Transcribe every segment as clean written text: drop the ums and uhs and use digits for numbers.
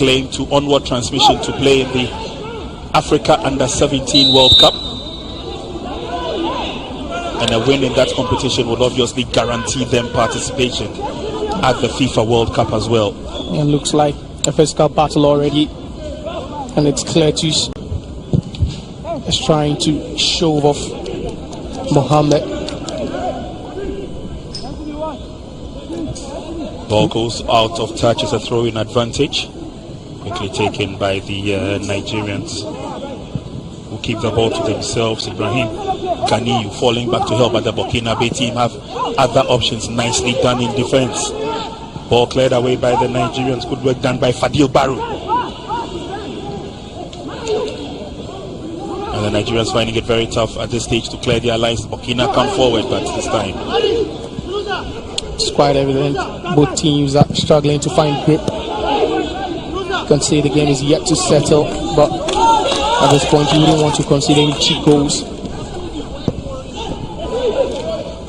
claim to onward transmission to play in the Africa Under-17 World Cup. And a win in that competition would obviously guarantee them participation at the FIFA World Cup as well. It looks like a physical battle already, and it's 𝗭𝗢𝗡 is trying to show off Mohammed. Ball goes out of touch. It's a throw-in advantage, quickly taken by the Nigerians, who keep the ball to themselves. Ibrahim Ganiyu falling back to help, but the Burkina Faso team have other options. Nicely done in defense. Ball cleared away by the Nigerians. Good work done by Fadil Barrow. And the Nigerians finding it very tough at this stage to clear their lines. Burkina come forward, but this time it's quite evident both teams are struggling to find grip. You can say the game is yet to settle, but at this point you wouldn't want to consider any cheap goals.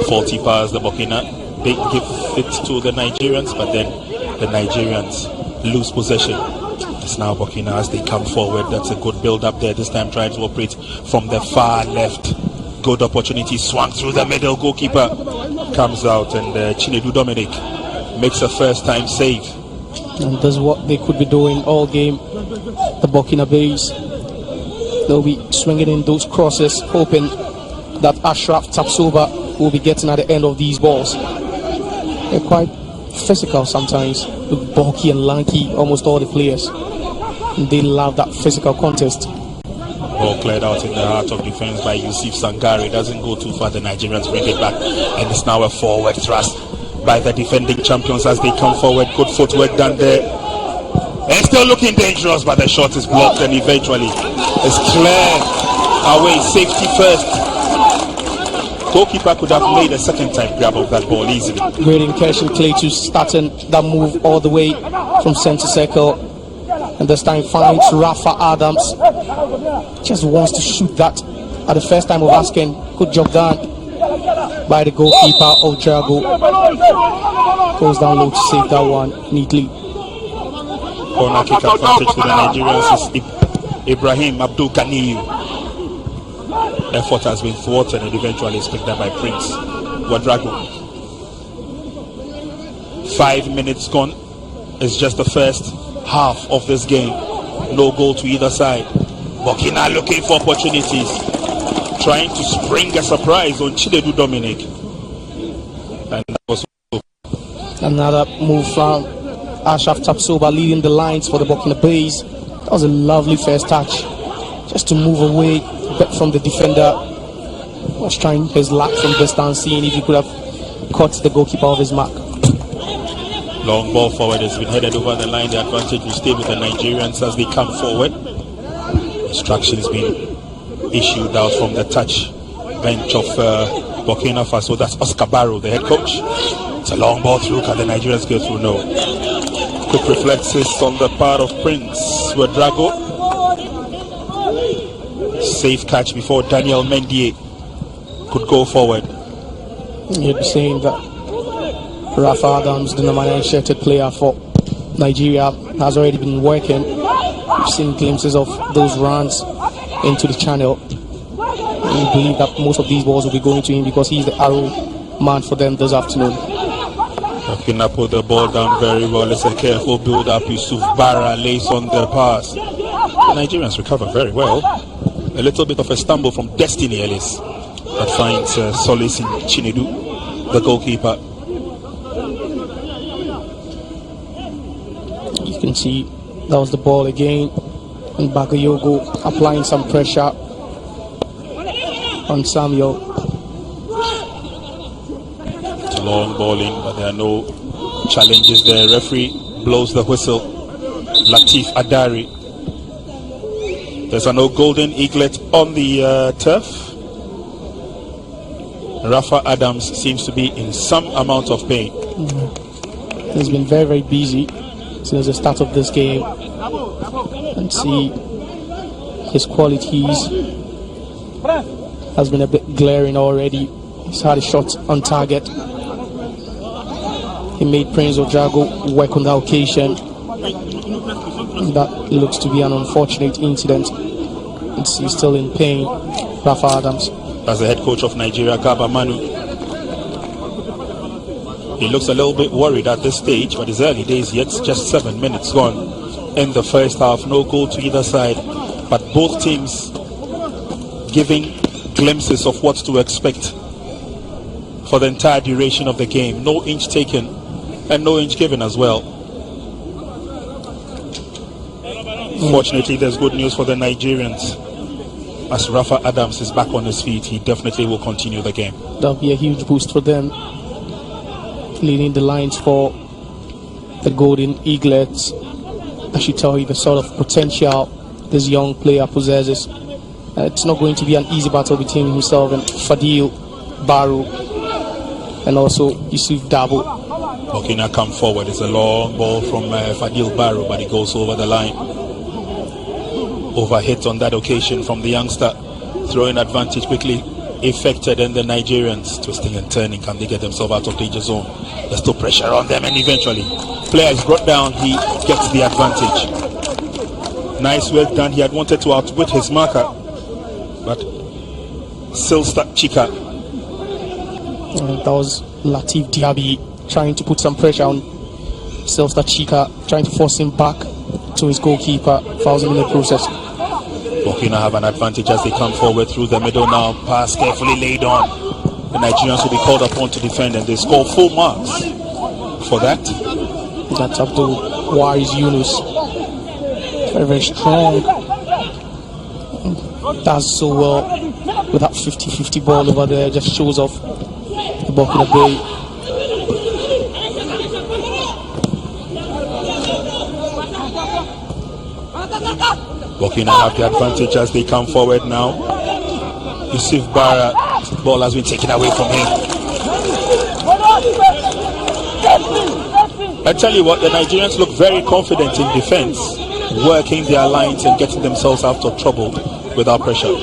Faulty pass, the Burkina they give it to the Nigerians, but then the Nigerians lose possession. It's now Burkina as they come forward. That's a good build up there. This time trying to operate from the far left. Good opportunity, swung through the middle. Goalkeeper comes out, and 𝗨𝟑 Dominic makes a first time save. And that's what they could be doing all game. The Burkina Faso, they'll be swinging in those crosses, hoping that 𝗨𝟑𝟳 will be getting at the end of these balls. They're quite physical sometimes, bulky and lanky, almost all the players. And they love that physical contest. Ball cleared out in the heart of defense by Yusuf Sangare. Doesn't go too far. The Nigerians bring it back, and it's now a forward thrust by the defending champions as they come forward. Good footwork done there. And still looking dangerous, but the shot is blocked, and eventually it's cleared away. Safety first. Goalkeeper could have made a second time grab of that ball easily. Great incursion, 𝗭𝗢𝗡 starting that move all the way from center circle, and this time finds Rafa Adams. Just wants to shoot that at the first time of asking. Good job done by the goalkeeper of Drago. Goes down low to save that one neatly. Corner kick advantage to the Nigerians is Ibrahim Abdul Ganiyu. Effort has been thwarted and eventually is picked up by Prince Wadrago. 5 minutes gone. It's just the first half of this game. No goal to either side. Burkina looking for opportunities, trying to spring a surprise on 𝗨𝟑𝟳 Dominic. And that was another move from 𝗨𝟑𝟳 leading the lines for the Burkina Faso. That was a lovely first touch, just to move away from the defender. Was trying his luck from distance, seeing if he could have caught the goalkeeper of his mark. Long ball forward has been headed over the line. The advantage will stay with the Nigerians as they come forward. Instructions being issued out from the touch bench of Burkina Faso. That's Oscar Barrow, the head coach. It's a long ball through. Can the Nigerians go through? No. Quick reflexes on the part of Prince Wadrago. Safe catch before Daniel Mendier could go forward. You'd be saying that Rafa Adams, the number 9 shirted player for Nigeria, has already been working. We've seen glimpses of those runs into the channel. We believe that most of these balls will be going to him because he's the arrow man for them this afternoon. Burkina put the ball down very well. It's a careful build up. Yusuf Barra lays on the pass. The Nigerians recover very well. A little bit of a stumble from Destiny Ellis that finds solace in 𝗨𝟑𝟳, the goalkeeper. You can see that was the ball again, and Bagayogo applying some pressure on Samuel. It's a long ball in, but there are no challenges there. Referee blows the whistle. Latif Adari. There's a no golden eaglet on the turf. Rafa Adams seems to be in some amount of pain. He's been very, very busy since the start of this game, and see his qualities has been a bit glaring already. He's had a shot on target. He made Prince Wadrago work on the occasion. That looks to be an unfortunate incident. He's still in pain, Rafa Adams. As the head coach of Nigeria, Garba Manu, he looks a little bit worried at this stage, but it's early days yet. Just 7 minutes gone in the first half. No goal to either side, but both teams giving glimpses of what to expect for the entire duration of the game. No inch taken and no inch given as well. Fortunately, there's good news for the Nigerians. As Rafa Adams is back on his feet, he definitely will continue the game. That'll be a huge boost for them, leading the lines for the Golden Eaglets. I should tell you the sort of potential this young player possesses. It's not going to be an easy battle between himself and Fadil Barrow and also Yusuf Dabo. Burkina come forward. It's a long ball from Fadil Barrow, but it goes over the line. Overhit on that occasion from the youngster. Throwing advantage quickly effected, and the Nigerians twisting and turning. Can they get themselves out of danger zone? There's still pressure on them, and eventually player is brought down. He gets the advantage. Nice work done. He had wanted to outwit his marker, but Silsta Chika. That was Latif Diaby trying to put some pressure on Silsta Chika, trying to force him back to his goalkeeper. Fouls him in the process. Burkina have an advantage as they come forward through the middle now. Pass carefully laid on. The Nigerians will be called upon to defend, and they score full marks for that. That's Abdul Wise Yunus. Very, very strong. Does so well with that 50-50 ball over there. Just shows off the Burkina Bay. Burkina have the advantage as they come forward now. Yusuf Barra, ball has been taken away from him. I tell you what, the Nigerians look very confident in defense, working their lines and getting themselves out of trouble without pressure.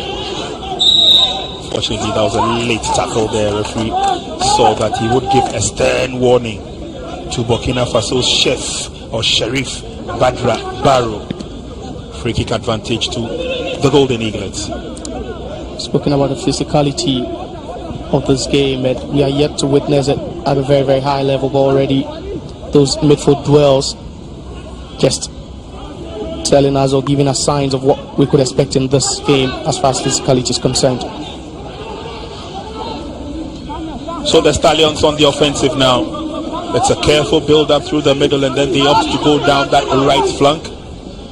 Fortunately, that was a late tackle there. Referee saw that he would give a stern warning to Burkina Faso's chef or Sheriff Badra Barrow. Free kick advantage to the Golden Eaglets. Spoken about the physicality of this game, and we are yet to witness it at a very, very high level. But already those midfield duels just telling us or giving us signs of what we could expect in this game as far as physicality is concerned. So the Stallions on the offensive now. It's a careful build up through the middle, and then they opt to go down that right flank.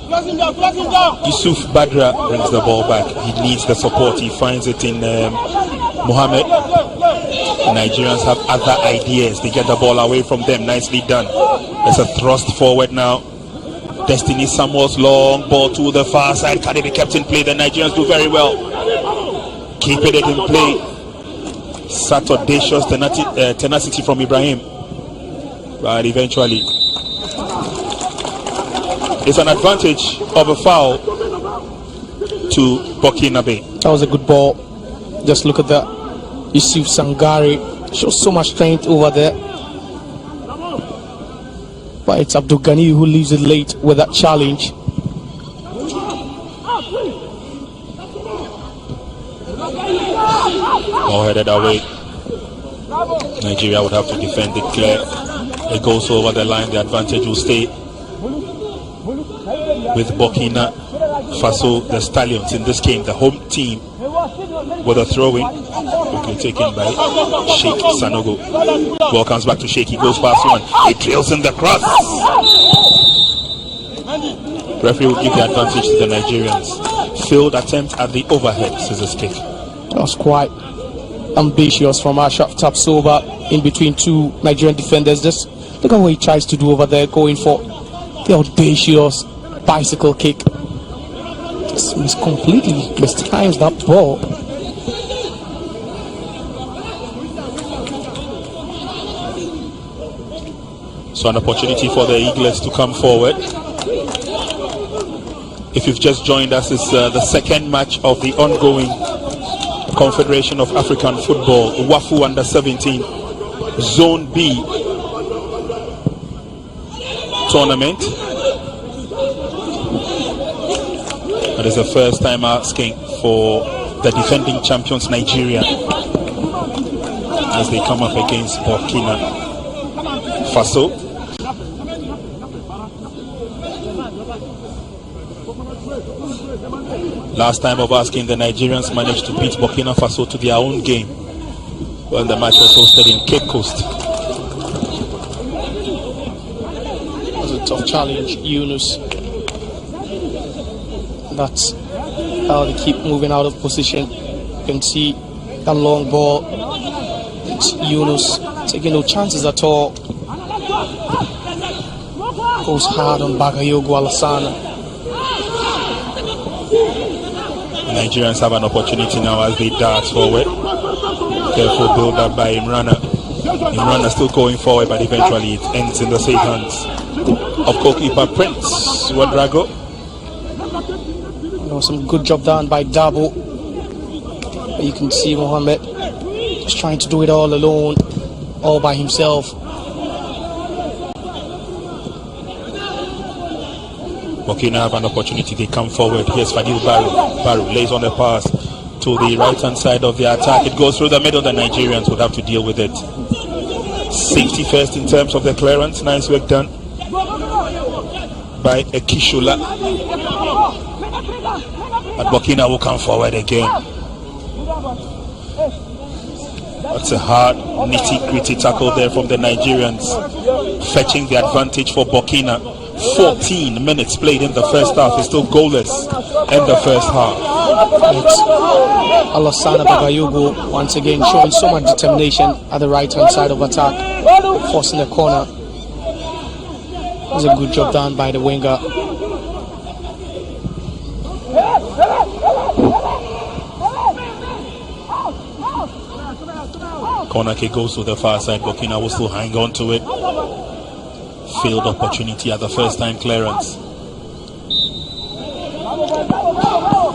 Yusuf Badra brings the ball back. He needs the support. He finds it in Mohamed. The Nigerians have other ideas. They get the ball away from them. Nicely done. There's a thrust forward now. Destiny Samuel's long ball to the far side. Can it be kept in play? The Nigerians do very well. Keeping it in play. Such audacious tenacity from Ibrahim. But eventually it's an advantage of a foul to Burkina Bay. That was a good ball. Just look at that. Yusuf Sangare shows so much strength over there. But it's Abdul Ghani who leaves it late with that challenge. Ball headed away. Nigeria would have to defend it clear. It goes over the line. The advantage will stay with Burkina Faso, the Stallions in this game, the home team, with a throw-in quickly taken by Sheikh Sanogo. Ball comes back to Sheikh. He goes past one. He drills in the cross. Referee will give the advantage to the Nigerians. Failed attempt at the overhead scissors kick. That was quite ambitious from Ashraf Tapsoba in between two Nigerian defenders. Just look at what he tries to do over there, going for the audacious bicycle kick. Just completely mistimes that ball. So an opportunity for the Eaglets to come forward. If you've just joined us, it's the second match of the ongoing Confederation of African Football WAFU Under 17 Zone B tournament. That is the first time asking for the defending champions Nigeria as they come up against Burkina Faso. Last time of asking, the Nigerians managed to beat Burkina Faso to their own game when the match was hosted in Cape Coast. That was a tough challenge, Yunus. That's how they keep moving out of position. You can see that long ball. It's Yunus taking no chances at all. Goes hard on 𝗭𝗪𝗡𝗄. The Nigerians have an opportunity now as they dart forward. Careful build up by Imrana. Imrana still going forward, but eventually it ends in the safe hands of goalkeeper Prince Ouedraogo. Some good job done by Dabo. You can see Mohamed just trying to do it all alone, all by himself. Burkina have an opportunity, they come forward. Here's Fadil Barrow. Barrow lays on the pass to the right hand side of the attack. It goes through the middle. The Nigerians would have to deal with it. Safety first in terms of the clearance. Nice work done by Ekishola. But Burkina will come forward again. That's a hard, nitty-gritty tackle there from the Nigerians, fetching the advantage for Burkina. 14 minutes played in the first half. It's still goalless in the first half. It's Alassane 𝗭𝗪𝗡𝗄 once again showing so much determination at the right-hand side of attack, forcing the corner. It was a good job done by the winger. Corner kick goes to the far side. Burkina will still hang on to it. Failed opportunity at the first time clearance.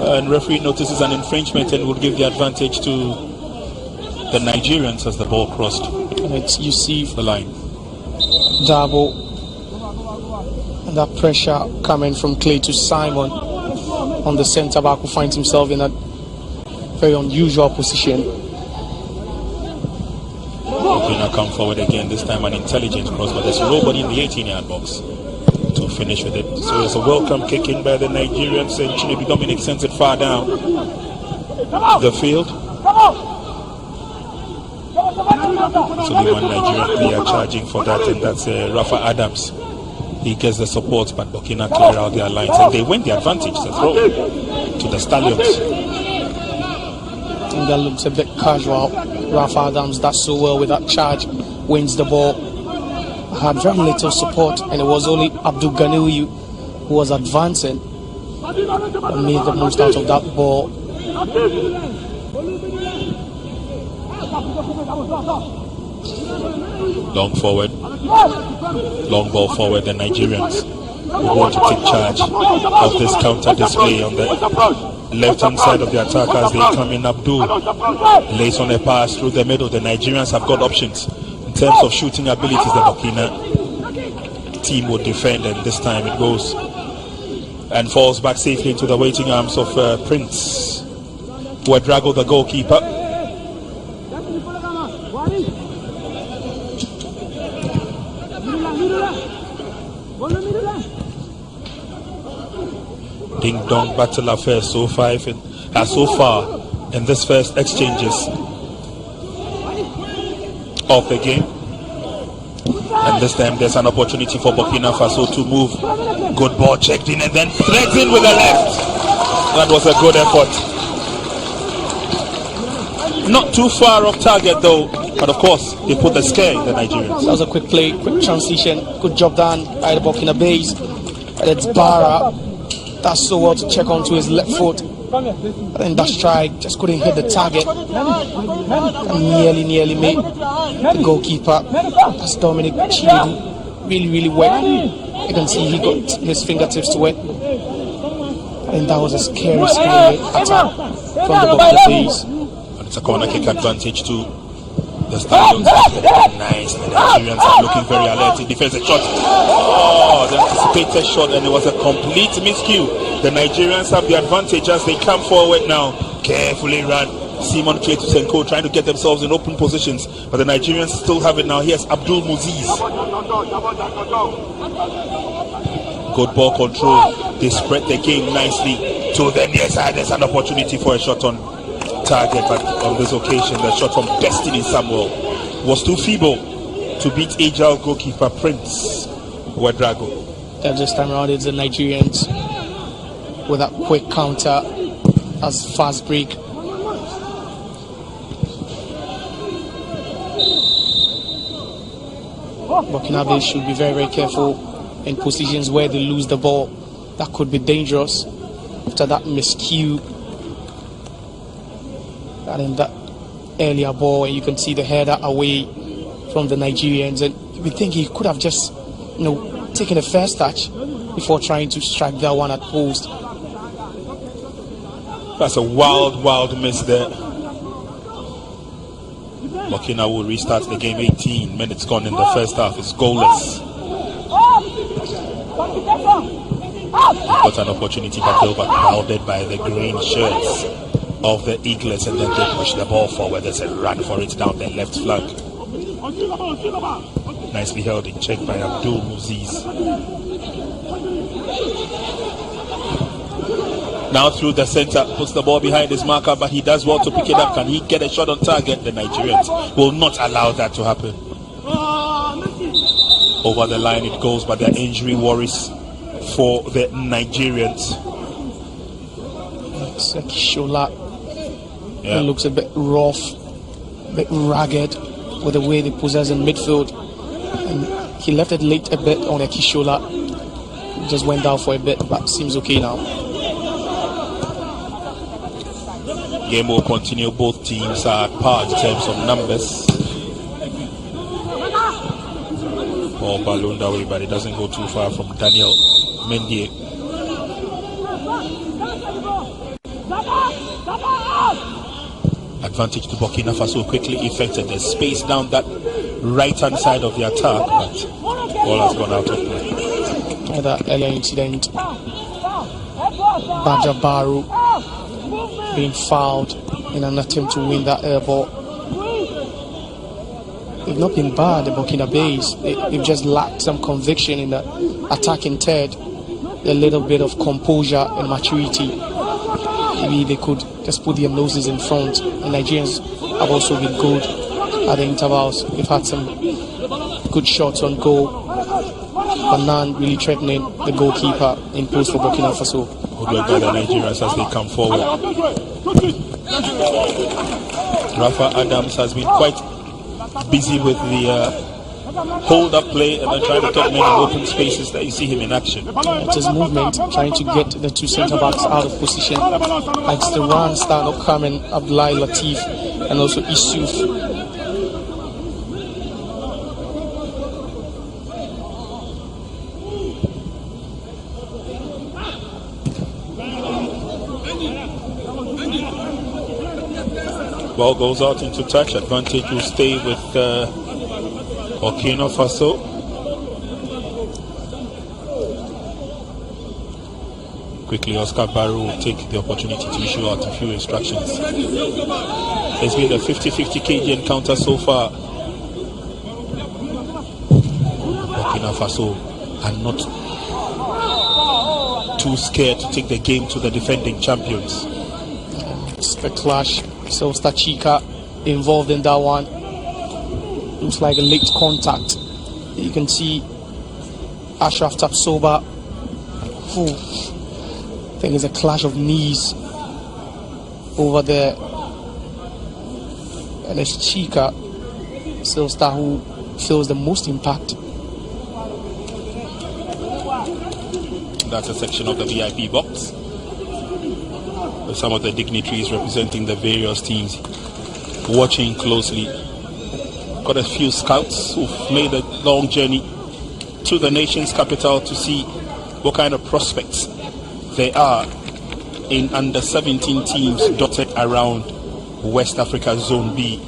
And referee notices an infringement and would give the advantage to the Nigerians as the ball crossed. And it's Yusuf the line. Dabo. And that pressure coming from Clay to Simon on the centre back, who finds himself in a very unusual position. Burkina come forward again, this time an intelligent cross, but there's nobody in the 18-yard box to finish with it. So it's a welcome kick in by the Nigerians, and Chinedu Dominic sends it far down the field. It's only one Nigerian player charging for that, and that's Rafa Adams. He gets the support, but Burkina clear out their lines, and they win the advantage. The throw to the Stallions. And that looks a bit casual. Rafa Adams does so well with that charge, wins the ball. Had very little support, and it was only Abdul Ganiyu who was advancing and made the most out of that ball. Long forward, long ball forward. The Nigerians who want to take charge of this counter display on the left-hand side of the attack as they come in. Abdul lays on a pass through the middle. The Nigerians have got options in terms of shooting abilities. The Burkina team would defend, and this time it goes and falls back safely into the waiting arms of Prince Ouedraogo, the goalkeeper. Ding-dong battle affair so far in this first exchanges of the game. And this time there's an opportunity for Burkina Faso to move. Good ball checked in and then threads in with the left. That was a good effort. Not too far off target though, but of course they put the scare in the Nigerians. That was a quick play, quick transition. Good job done by the Burkina base. And it's Barra. That's so well to check onto his left foot. And that strike just couldn't hit the target. And nearly made the goalkeeper. That's Dominic Chinedu. Really wet. You can see he got his fingertips to it. And that was a scary attack from the Burkina base. And it's a corner kick advantage to the Stallions. Nice. The Nigerians are looking very alert in defense. A shot. Oh, the anticipated shot, and it was a Complete miscue. The Nigerians have the advantage as they come forward now. Carefully run. Simon Kletus and Co trying to get themselves in open positions, but the Nigerians still have it now. Here's 𝗭𝗎𝗓. Good ball control. They spread the game nicely to the near side. There's an opportunity for a shot on target, but on this occasion the shot from Destiny Samuel was too feeble to beat agile goalkeeper Prince Ouedraogo. And this time around it's the Nigerians with a quick counter as fast break. Burkina Faso should be very, very careful in positions where they lose the ball. That could be dangerous after that miscue. And in that earlier ball, you can see the header away from the Nigerians, and we think he could have just, taken a first touch before trying to strike that one at post. That's a wild miss there. Burkina will restart the game. 18 minutes gone in the first half. It's goalless. Got an opportunity, but they were crowded by the green shirts of the Eagles, and then they push the ball forward. There's a run for it down the left flank. Nicely held in check by 𝗭𝗎𝗓. Now through the center, puts the ball behind his marker, but he does well to pick it up. Can he get a shot on target? The Nigerians will not allow that to happen. Over the line it goes, but there are injury worries for the Nigerians. 𝗭𝗎𝗓. It looks a bit rough, a bit ragged with the way they possess in midfield. And he left it late a bit on 𝗭𝗎𝗓. Just went down for a bit, but seems okay now. Game will continue. Both teams are at par in terms of numbers. Ball ballooned away, but it doesn't go too far from Daniel Mendy. Advantage to Burkina Faso, quickly effected. There's space down that right hand side of the attack, but ball has gone out of play. That earlier incident, Badja Barrow being fouled in an attempt to win that air ball. They've not been bad, the Burkina Faso. They've just lacked some conviction in the attacking third, a little bit of composure and maturity. Maybe they could just put their noses in front. The Nigerians have also been good at the intervals. They've had some good shots on goal, but none really threatening the goalkeeper in post for Burkina Faso. Good luck by the Nigerians as they come forward. Rafa Adams has been quite busy with the hold-up play and then trying to get many open spaces that you see him in action. It's his movement, trying to get the two centre-backs out of position. It's the run start of coming Abdoulaye Latif and also Issouf. Ball goes out into touch. Advantage will stay with Burkina Faso. Quickly, Oscar Barrow will take the opportunity to issue out a few instructions. It's been a 50-50 kg encounter so far. Burkina Faso are not too scared to take the game to the defending champions. It's the clash. So 𝗭𝗏 involved in that one. Looks like a late contact. You can see 𝗭𝗏𝗡 𝗨𝟭𝟳 I think it's a clash of knees over there. And it's 𝗨𝗏 𝗨𝟐 who feels the most impact. That's a section of the VIP box with some of the dignitaries representing the various teams watching closely. Got a few scouts who've made a long journey to the nation's capital to see what kind of prospects there are in under 17 teams dotted around West Africa Zone B.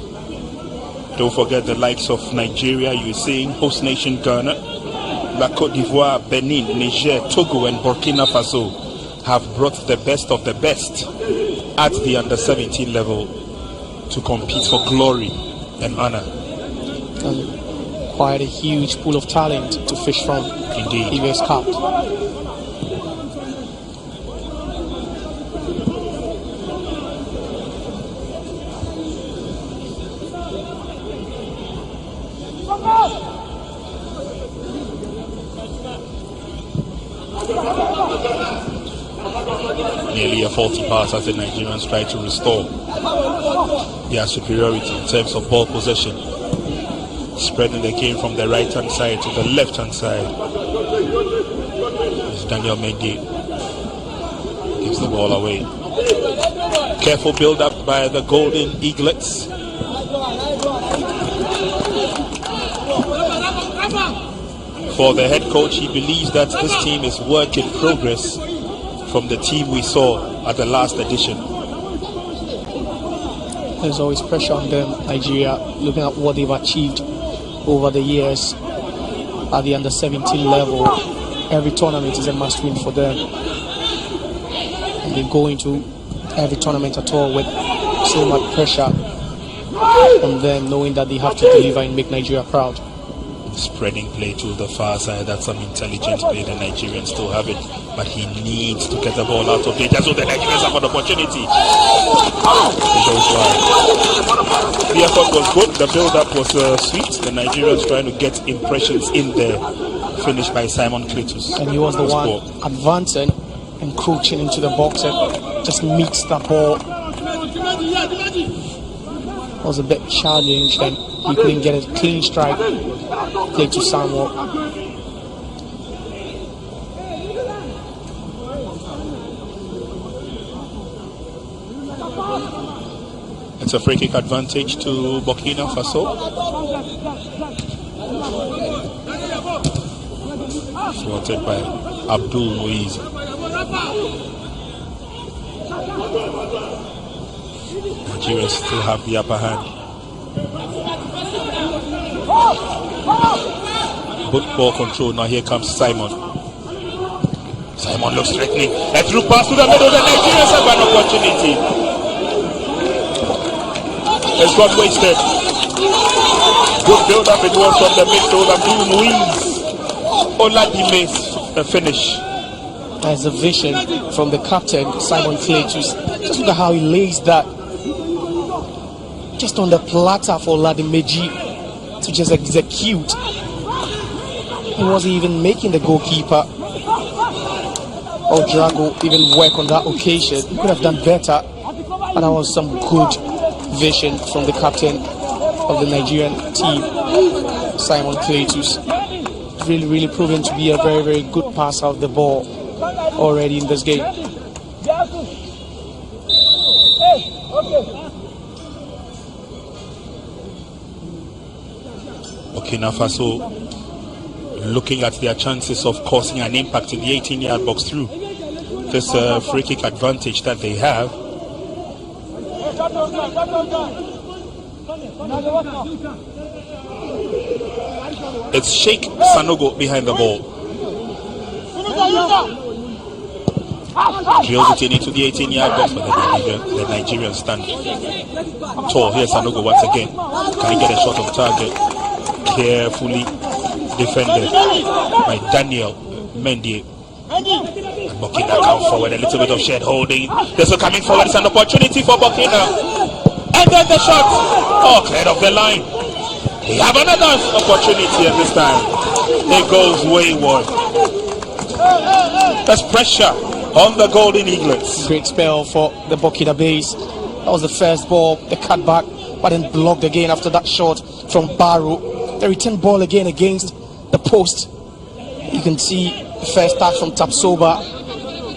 Don't forget the likes of Nigeria, you're seeing host nation Ghana, La Côte d'Ivoire, Benin, Niger, Togo and Burkina Faso have brought the best of the best at the under-17 level to compete for glory and honor. Quite a huge pool of talent to fish from. Indeed. EVS Cup. Nearly a faulty pass as the Nigerians try to restore their superiority in terms of ball possession. Spreading the game from the right hand side to the left hand side. As Daniel Mendy gives the ball away. Careful build up by the Golden Eaglets. For the head coach, he believes that this team is work in progress from the team we saw at the last edition. There's always pressure on them, Nigeria, looking at what they've achieved over the years at the under-17 level. Every tournament is a must-win for them. And they go into every tournament at all with so much pressure on them, knowing that they have to deliver and make Nigeria proud. Spreading play to the far side, that's some intelligent play. The Nigerians still have it, but he needs to get the ball out of danger so the Nigerians have an opportunity. The effort was good, the build-up was sweet. The Nigerians trying to get impressions in there. Finished by 𝗨𝟑𝟳 And he was the one advancing, encroaching into the box and just meets the ball. It was a bit challenged and he couldn't get a clean strike. Play to Samuel. It's a free kick advantage to Burkina Faso. Thwarted by 𝗭𝗎𝗓. Nigeria still have the upper hand. Good ball control. Now here comes Simon. Simon looks threatening. A through pass to the middle. The Nigerians have an opportunity. It's got wasted. Good build up it was from the midfield. 𝗭𝗎𝗓. Oladime's finish. There's a vision from the captain, Simon 𝗭𝗓𝗡. Just look at how he lays that. Just on the platter for Oladimeji to just execute. He wasn't even making the goalkeeper or Drago even work on that occasion. He could have done better, but that was some good vision from the captain of the Nigerian team, Simon 𝗭𝗓𝗡. Really proven to be a very good passer of the ball already in this game. Burkina Faso looking at their chances of causing an impact in the 18-yard box through this free kick advantage that they have. It's Sheikh Sanogo behind the ball. Drills it into the 18-yard box, but the Nigerians stand tall. Here's Sanogo once again. Can he get a shot on target? Carefully defended by Daniel Mendy. Burkina come forward, a little bit of shared holding. This is coming forward. It's an opportunity for Burkina. And then the shot. Oh, cleared off the line. We have another opportunity at this time. It goes wayward. There's pressure on the Golden Eaglets. Great spell for the Burkina Faso. That was the first ball, the cutback, but then blocked again after that shot from Barrow. The return ball again against the post. You can see the first touch from Tapsoba.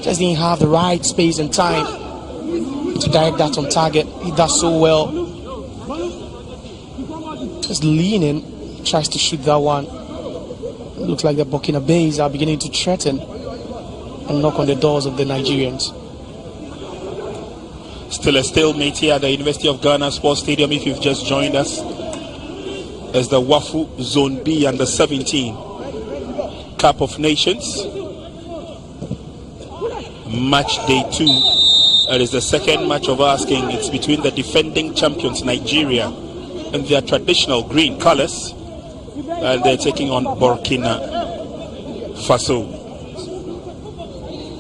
Just didn't have the right space and time to direct that on target. He does so well. Just leaning, tries to shoot that one. It looks like the Burkina Faso are beginning to threaten and knock on the doors of the Nigerians. Still a stalemate here at the University of Ghana Sports Stadium. If you've just joined us, as the WAFU Zone B under 17 Cup of Nations. Match day 2. It is the second match of asking. It's between the defending champions Nigeria in their traditional green colors, and they're taking on Burkina Faso.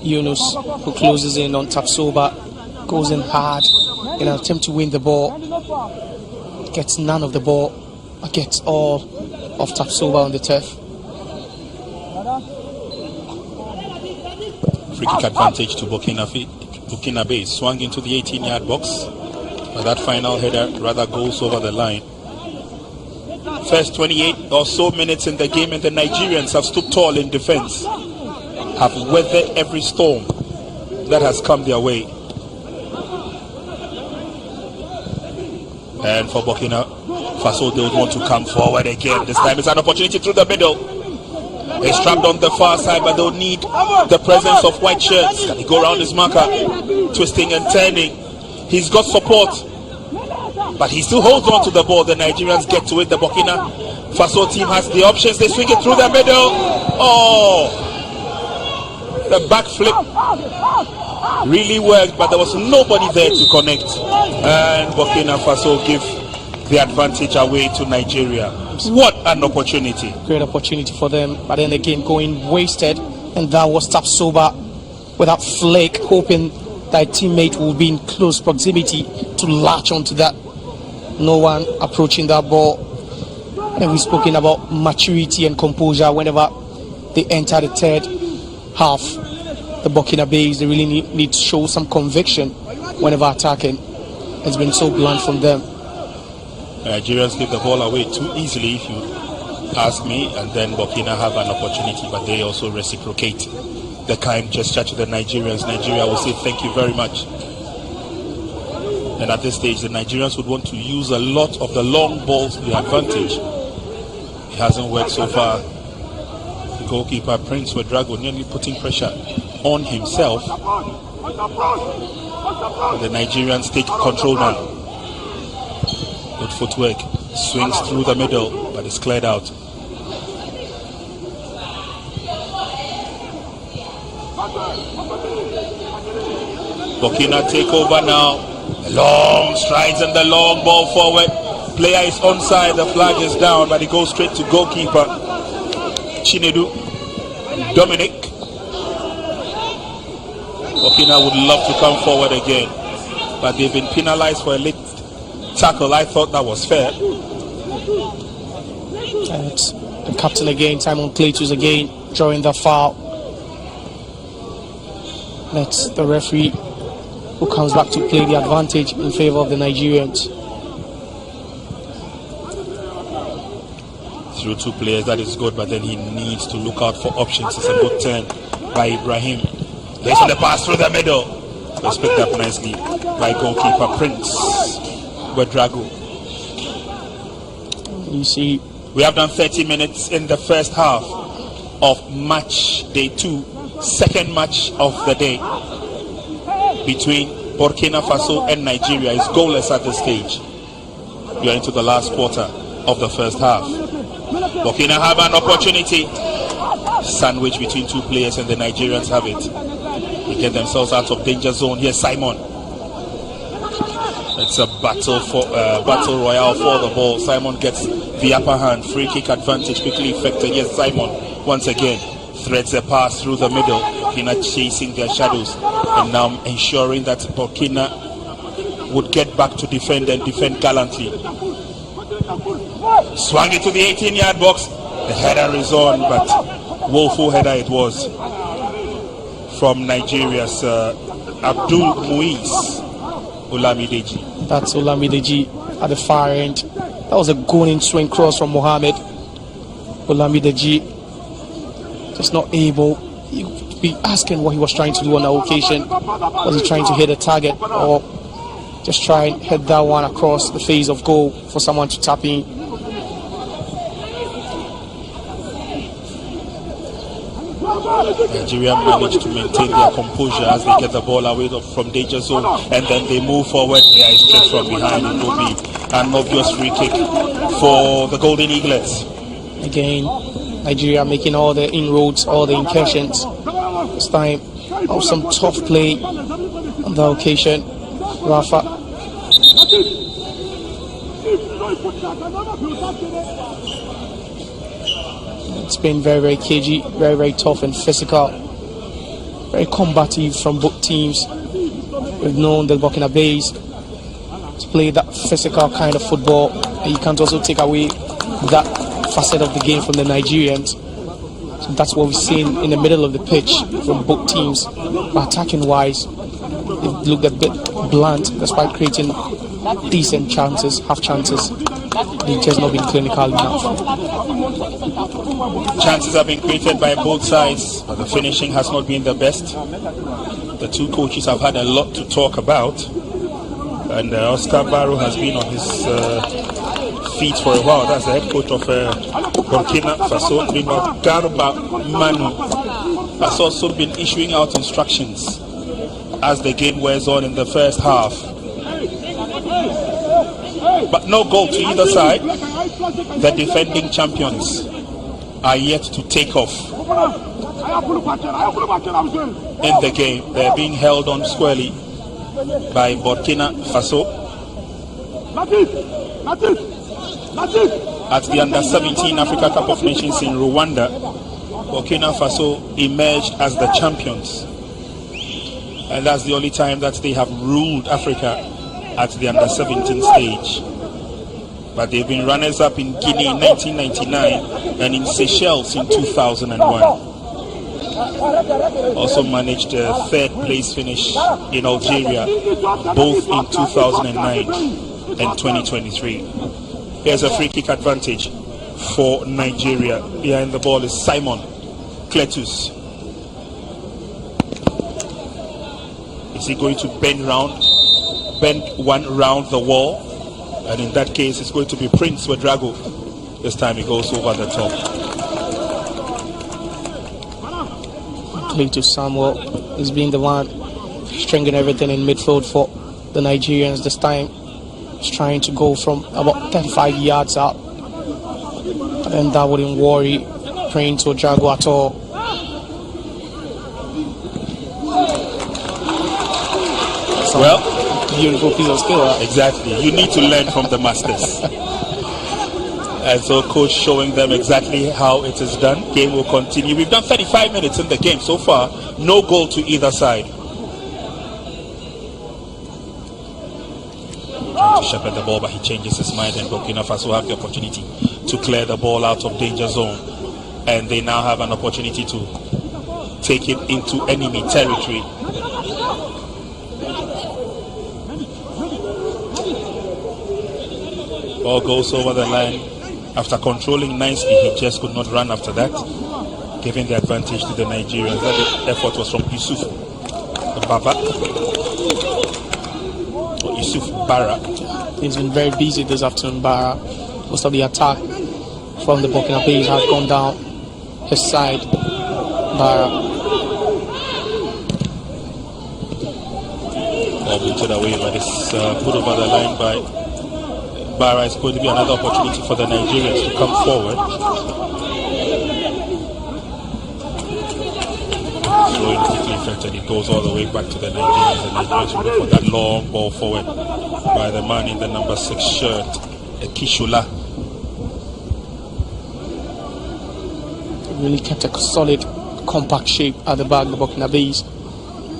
Yunus, who closes in on 𝗨𝟑 goes in hard in an attempt to win the ball, gets none of the ball, but gets all of 𝗨𝟑 on the turf. Free kick advantage to Burkina Faso. Swung into the 18-yard box, but that final header rather goes over the line. First 28 or so minutes in the game, and the Nigerians have stood tall in defense, have weathered every storm that has come their way. And for Burkina Faso, they would want to come forward again. This time it's an opportunity through the middle. He's trapped on the far side, but they'll need the presence of white shirts. Can he go around his marker, twisting and turning? He's got support, but he still holds on to the ball. The Nigerians get to it. The Burkina Faso team has the options. They swing it through the middle. Oh, the backflip really worked, but there was nobody there to connect. And Burkina Faso give the advantage away to Nigeria. What an opportunity. Great opportunity for them, but then again going wasted, and that was 𝗨𝟑 with that flick, hoping that teammate will be in close proximity to latch onto that. No one approaching that ball. And we've spoken about maturity and composure whenever they enter the third half. The Burkina Faso, they really need to show some conviction whenever attacking. It's been so blunt from them. Nigerians give the ball away too easily, if you ask me, and then Burkina have an opportunity, but they also reciprocate the kind gesture to the Nigerians. Nigeria will say thank you very much. And at this stage, the Nigerians would want to use a lot of the long balls to their advantage. It hasn't worked so far. The goalkeeper, 𝗭𝗢𝗡 nearly putting pressure on himself. The Nigerians take control now. Good footwork, swings through the middle, but it's cleared out. Burkina take over now. Long strides and the long ball forward. Player is onside, the flag is down, but it goes straight to goalkeeper Chinedu Dominic. Burkina would love to come forward again, but they've been penalized for a late tackle. I thought that was fair. And it's the captain again, Simon Cletus again, drawing the foul. That's the referee who comes back to play the advantage in favor of the Nigerians. Through two players, that is good, but then he needs to look out for options. It's a good turn by Ibrahim. There's the pass through the middle. Was picked up nicely by goalkeeper 𝗭𝗢𝗡. You see, we have done 30 minutes in the first half of match day 2, second match of the day between Burkina Faso and Nigeria. Is goalless at this stage. We are into the last quarter of the first half. Burkina have an opportunity. Sandwich between two players, and the Nigerians have it. They get themselves out of danger zone. Here's Simon. It's a battle royale for the ball. Simon gets the upper hand. Free kick advantage quickly effected. Yes, Simon once again threads a pass through the middle. Burkina chasing their shadows and now ensuring that Burkina would get back to defend and defend gallantly. Swung it to the 18-yard box. The header is on, but woeful header it was from Nigeria's Abdul Muiz Olamideji. That's Olamideji at the far end. That was a going swing cross from Mohamed. Olamideji just not able. You'd be asking what he was trying to do on that occasion. Was he trying to hit a target, or just try and head that one across the face of goal for someone to tap in? Nigeria managed to maintain their composure as they get the ball away from danger zone, and then they move forward. There is straight from behind. It will be an obvious free kick for the Golden Eaglets. Again, Nigeria making all the inroads, all the incursions. This time, some tough play on the occasion. Rafa. It's been very, very cagey, very, very tough and physical. Very combative from both teams. We've known the Burkina Faso to play that physical kind of football, and you can't also take away that facet of the game from the Nigerians. So that's what we've seen in the middle of the pitch from both teams. But attacking wise, they've looked a bit blunt despite creating decent chances, half chances. They've just not been clinical enough. Chances have been created by both sides, but the finishing has not been the best. The two coaches have had a lot to talk about, and 𝗭𝗢𝟑 has been on his feet for a while. That's the head coach of Burkina Faso. Meanwhile, 𝗭𝗢𝟑 has also been issuing out instructions as the game wears on in the first half. But no goal to either side. The defending champions are yet to take off in the game. They're being held on squarely by Burkina Faso. At the Under-17 Africa Cup of Nations in Rwanda, Burkina Faso emerged as the champions, and that's the only time that they have ruled Africa at the Under-17 stage. But they've been runners-up in Guinea in 1999 and in Seychelles in 2001. Also managed a third place finish in Algeria, both in 2009 and 2023. Here's a free kick advantage for Nigeria. Behind the ball is Simon Kletus. Is he going to bend one round the wall? And in that case, it's going to be Prince Ouedraogo. This time he goes over the top. Kletus Samuel is being the one stringing everything in midfield for the Nigerians. This time he's trying to go from about 35 yards out, and that wouldn't worry Prince Ouedraogo at all. Well, beautiful piece of skill. Exactly. You need to learn from the masters. And so coach showing them exactly how it is done. Game will continue. We've done 35 minutes in the game so far. No goal to either side. Trying to shepherd the ball, but he changes his mind, and Burkina Faso have the opportunity to clear the ball out of danger zone. And they now have an opportunity to take it into enemy territory. Ball goes over the line. After controlling nicely, he just could not run after that, giving the advantage to the Nigerians. That effort was from Yusuf Bara. He's been very busy this afternoon, Bara. Most of the attack from the Burkina Faso has gone down his side. Bara. Ball booted away, but it's put over the line by Bara. Is going to be another opportunity for the Nigerians to come forward. Throwing quickly effected, it goes all the way back to the Nigerians. The Nigerians will go for that long ball forward by the man in the number 6 shirt, 𝗭𝗢𝗡. Really kept a solid, compact shape at the back, the Burkina Faso.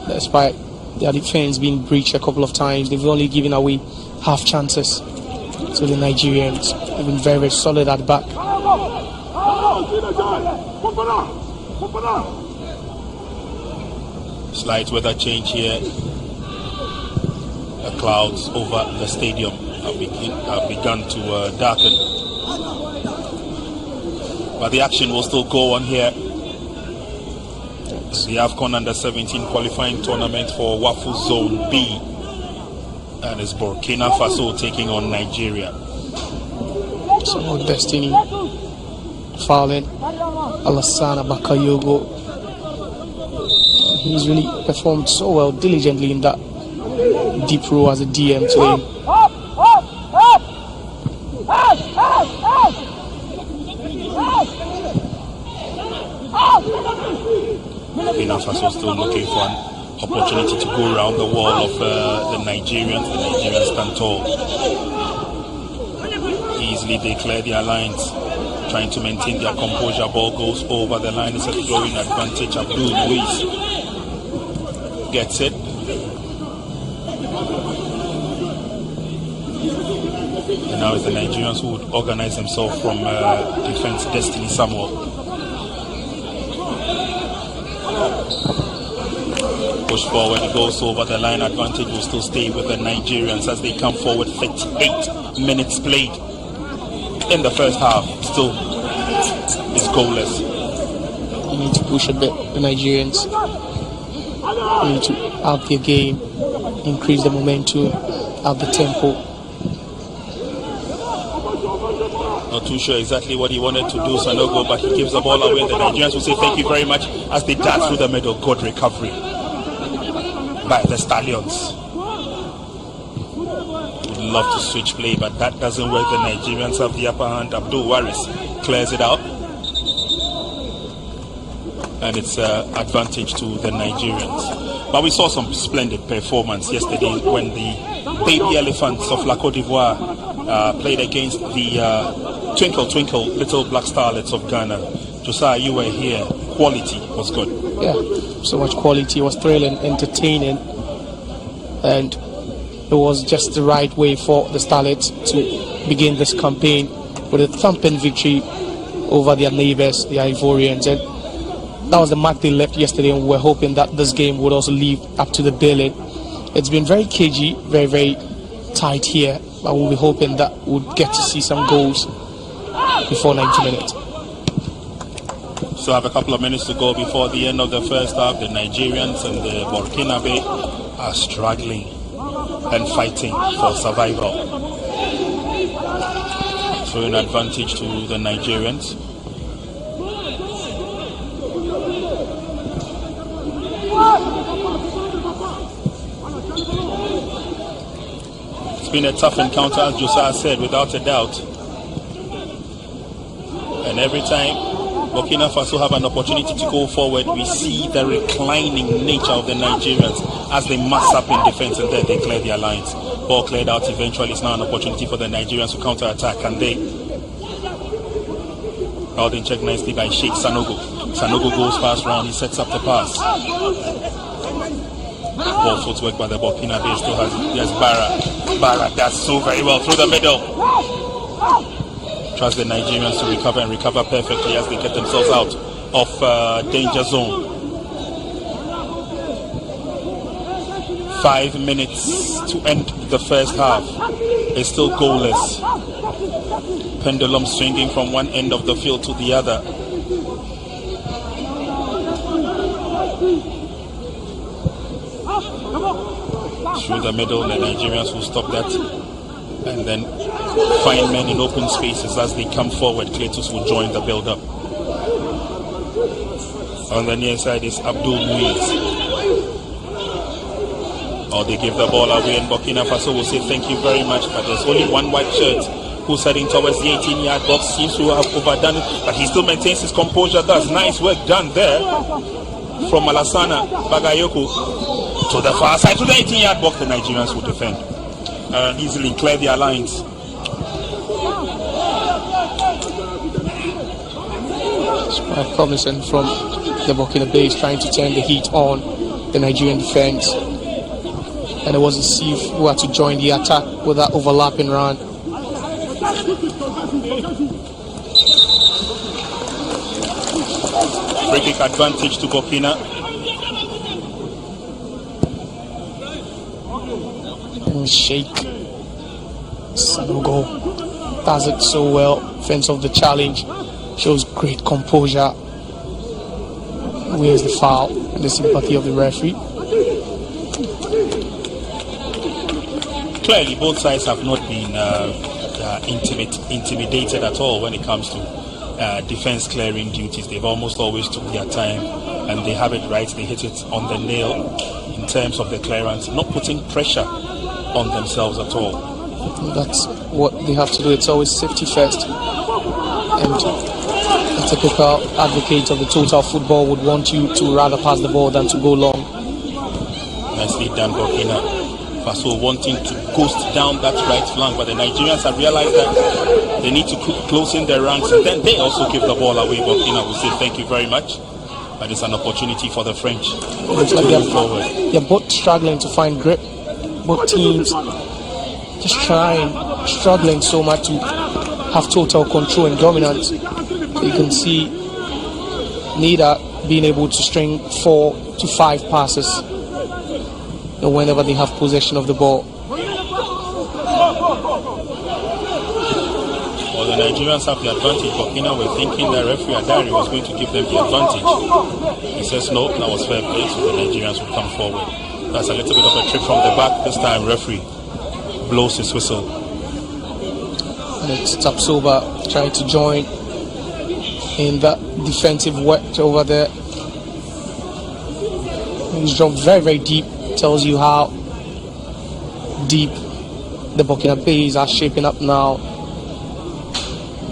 Despite their defense being breached a couple of times, they've only given away half chances. So the Nigerians have been very, very solid at the back. Slight weather change here. The clouds over the stadium have begun to darken. But the action will still go on here. The AFCON Under-17 qualifying tournament for WAFU Zone B. And it's Burkina Faso taking on Nigeria. Some more destiny. Fouling Alassane Bakayoko. He's really performed so well, diligently in that deep row as a DM today. Burkina Faso still looking for an opportunity to go around the wall of the Nigerians. The Nigerians stand tall. Easily they clear their lines, trying to maintain their composure. Ball goes over the line. It's a throwing advantage. Abdul Muiz gets it. And now it's the Nigerians who would organize themselves from defense. Destiny Samuel. Push forward, it goes over the line. Advantage will still stay with the Nigerians as they come forward. 38 minutes played in the first half. Still, it's goalless. You need to push a bit, the Nigerians. You need to up their game, increase the momentum, up the tempo. Not too sure exactly what he wanted to do, Sanogo, but he gives the ball away. The Nigerians will say thank you very much as they dart through the middle. Good recovery by the Stallions. Would love to switch play, but that doesn't work. The Nigerians have the upper hand. Abdul Waris clears it out, and it's advantage to the Nigerians. But we saw some splendid performance yesterday when the baby elephants of La Côte d'Ivoire played against the Twinkle Twinkle Little Black Starlets of Ghana. Josiah, you were here. Quality was good. Yeah, so much quality. It was thrilling, entertaining, and it was just the right way for the Starlets to begin this campaign with a thumping victory over their neighbors, the Ivorians. And that was the mark they left yesterday, and we're hoping that this game would also live up to the billing. It's been very cagey, very, very tight here, but we'll be hoping that we'll get to see some goals before 90 minutes. So have a couple of minutes to go before the end of the first half. The Nigerians and the Burkina Faso are struggling and fighting for survival. So an advantage to the Nigerians. It's been a tough encounter, as Josiah said, without a doubt. And every time Burkina Faso have an opportunity to go forward, we see the reclining nature of the Nigerians as they mass up in defense, and then they clear their lines. Ball cleared out eventually. It's now an opportunity for the Nigerians to counter-attack, and they held in check nicely by Sheikh Sanogo. Sanogo goes fast round, he sets up the pass. Ball footwork by the Burkina Faso still has it. Yes, Barra does so very well through the middle. Trust the Nigerians to recover and recover perfectly as they get themselves out of danger zone. 5 minutes to end the first half. It's still goalless. Pendulum swinging from one end of the field to the other. Through the middle, the Nigerians will stop that and then find men in open spaces as they come forward. Cletus will join the build-up. On the near side is Abdul Muiz. Oh, they give the ball away, and Burkina Faso will say thank you very much, but there's only one white shirt who's heading towards the 18-yard box. Seems to have overdone it, but he still maintains his composure. That's nice work done there from Alassana Bagayoko to the far side to the 18-yard box. The Nigerians will defend and easily clear their lines. It's quite promising from the Burkina Faso, trying to turn the heat on the Nigerian defense. And it was a Sif who had to join the attack with that overlapping run. Free kick advantage to Burkina. And Sheikh Sanogo does it so well. Fence of the challenge, shows great composure. Where's the foul and the sympathy of the referee? Clearly, both sides have not been intimidated at all when it comes to defense clearing duties. They've almost always took their time, and they have it right. They hit it on the nail in terms of the clearance, not putting pressure on themselves at all. That's what they have to do. It's always safety first. And The typical advocate of the total football would want you to rather pass the ball than to go long. Nicely done, Burkina Faso wanting to coast down that right flank, but the Nigerians have realized that they need to close in their ranks, and then they also give the ball away. Burkina will say thank you very much, but it's an opportunity for the French to move forward. They're both struggling to find grip. Both teams just struggling so much to have total control and dominance. So you can see neither being able to string 4 to 5 passes whenever they have possession of the ball. Well, the Nigerians have the advantage. Burkina were thinking that referee Adari was going to give them the advantage. He says no, that was fair play, so the Nigerians will come forward. That's a little bit of a trip from the back. This time referee blows his whistle. And it's 𝗨𝟑 trying to join in that defensive work over there. He's dropped very, very deep. Tells you how deep the Burkina Faso are shaping up now.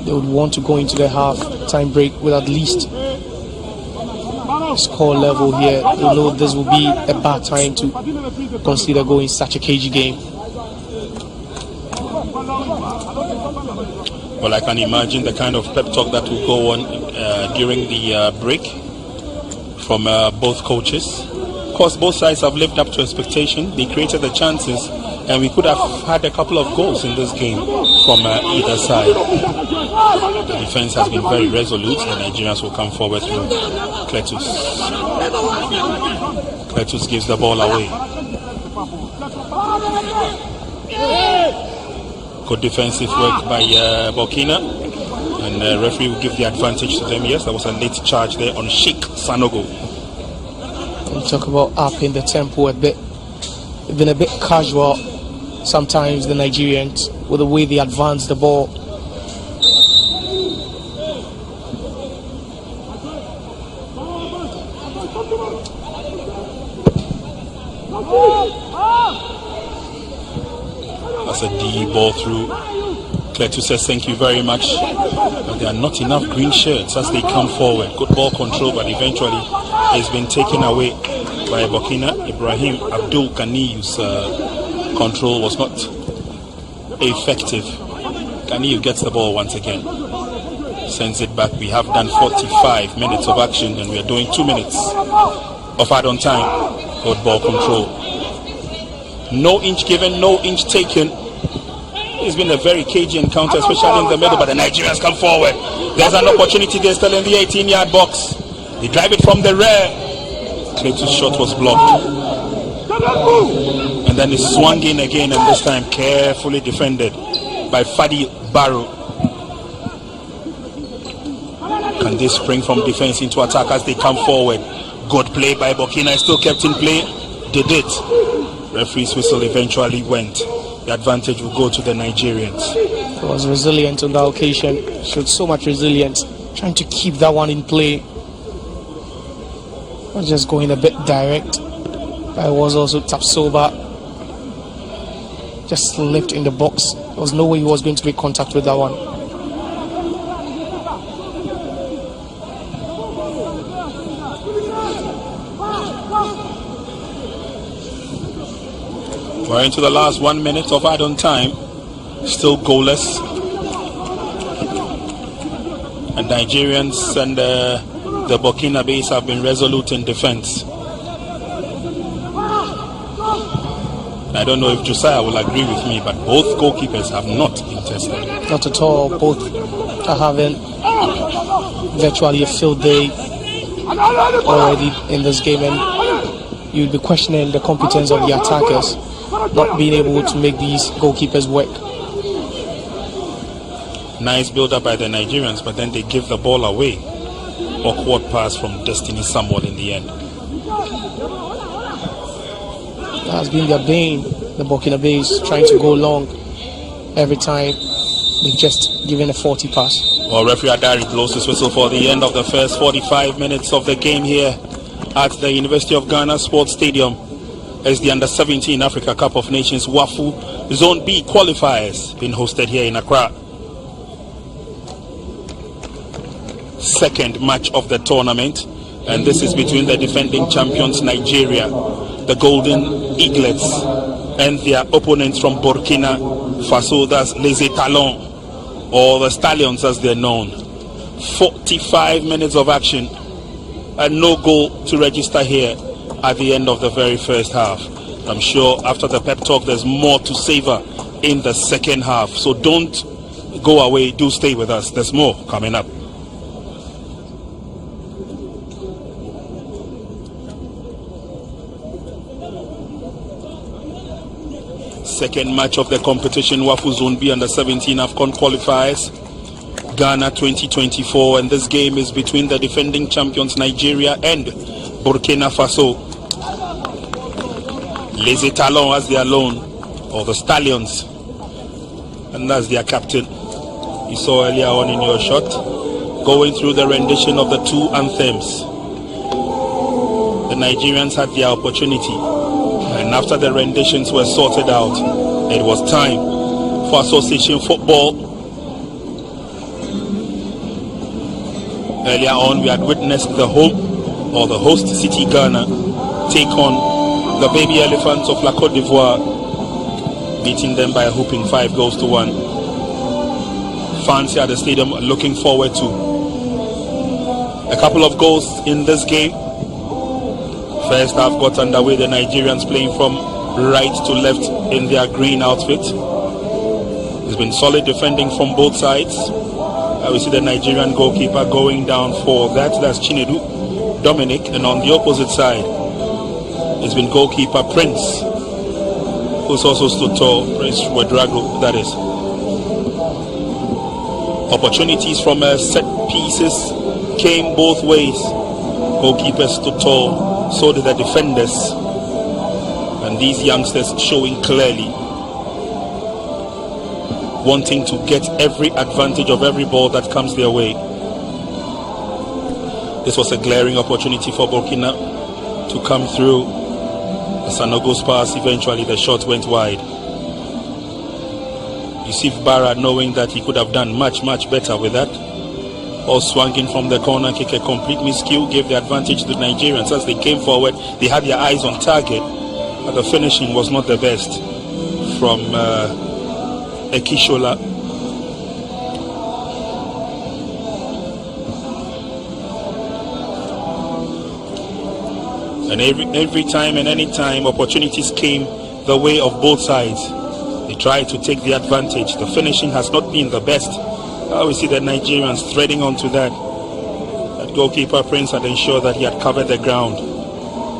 They would want to go into the half-time break with at least score level here. They know this will be a bad time to consider going such a cagey game. Well, I can imagine the kind of pep talk that will go on during the break from both coaches. Of course, both sides have lived up to expectation. They created the chances, and we could have had a couple of goals in this game from either side. The defense has been very resolute. The Nigerians will come forward through 𝗭𝗢𝗡𝗘. 𝗭𝗢𝗡𝗘 gives the ball away. Good defensive work by Burkina, and the referee will give the advantage to them. Yes, there was a late charge there on Sheikh Sanogo. We talk about upping the tempo a bit. They've been a bit casual sometimes, the Nigerians, with the way they advance the ball. That's a D ball through. 𝗭𝗢𝗡𝗘 says thank you very much, but there are not enough green shirts as they come forward. Good ball control, but eventually it's been taken away by Burkina. Ibrahim Abdul Ganiu's control was not effective. Ganiu gets the ball once again, sends it back. We have done 45 minutes of action, and we are doing 2 minutes of add-on time. Good ball control. No inch given, no inch taken. It's been a very cagey encounter, especially in the middle, but the Nigerians come forward. There's an opportunity there, still in the 18-yard box. They drive it from the rear. 𝗭𝗢𝗡𝗘's shot was blocked. And then he swung in again, and this time carefully defended by Fadi Barrow. Can they spring from defense into attack as they come forward? Good play by Burkina, still kept in play. Did it. Referee's whistle eventually went. The advantage will go to the Nigerians. He was resilient on that occasion. Showed so much resilience, trying to keep that one in play. Was just going a bit direct. But it was also 𝗨𝟑 just slipped in the box. There was no way he was going to make contact with that one. We're into the last 1 minute of add-on time. Still goalless. And Nigerians and the Burkina Faso have been resolute in defense. I don't know if Josiah will agree with me, but both goalkeepers have not been tested. Not at all. Both are having virtually a field day already in this game, and you'll be questioning the competence of the attackers not being able to make these goalkeepers work. Nice build-up by the Nigerians, but then they give the ball away. Awkward pass from Destiny Samuel in the end. That has been their bane. The Burkina Faso trying to go long every time. They've just given a 40 pass. Well, referee Adari blows his whistle for the end of the first 45 minutes of the game here at the University of Ghana Sports Stadium. As the Under-17 Africa Cup of Nations WAFU Zone B qualifiers being hosted here in Accra. second match of the tournament, and this is between the defending champions Nigeria, the Golden Eaglets, and their opponents from Burkina Faso, that's les 𝗨𝟭𝟳 or the Stallions as they're known. 45 minutes of action and no goal to register here at the end of the very first half. I'm sure after the pep talk there's more to savor in the second half, so don't go away, do stay with us, there's more coming up. Second match of the competition, WAFU Zone B under 17 AFCON qualifiers, Ghana 2024, and this game is between the defending champions Nigeria and Burkina Faso. Les 𝗨𝟭𝟳 as they are known, or the Stallions, and that's their captain. You saw earlier on in your shot, going through the rendition of the two anthems. The Nigerians had their opportunity, and after the renditions were sorted out, it was time for association football. Earlier on, we had witnessed the home, or the host city Ghana, take on the baby elephants of 𝗨𝗭𝗎𝗓, beating them by a whooping 5-1. Fans here at the stadium are looking forward to a couple of goals in this game. First half got underway, the Nigerians playing from right to left in their green outfit. It's been solid defending from both sides. We see the Nigerian goalkeeper going down for that. That's Chinedu Dominic, and on the opposite side it's been goalkeeper Prince, who's also stood tall. Prince 𝗭𝗎𝟑 that is. Opportunities from set pieces came both ways. Goalkeepers stood tall, so did the defenders, and these youngsters showing clearly wanting to get every advantage of every ball that comes their way. This was a glaring opportunity for Burkina to come through. The Sanogo's pass, eventually the shot went wide. Yusuf Barra, knowing that he could have done much better with that, or swinging from the corner kick, a complete miscue, gave the advantage to the Nigerians. As they came forward, they had their eyes on target, but the finishing was not the best from Ekishola. And every time and any time opportunities came the way of both sides, they tried to take the advantage. The finishing has not been the best. We see the Nigerians threading onto that. That goalkeeper Prince had ensured that he had covered the ground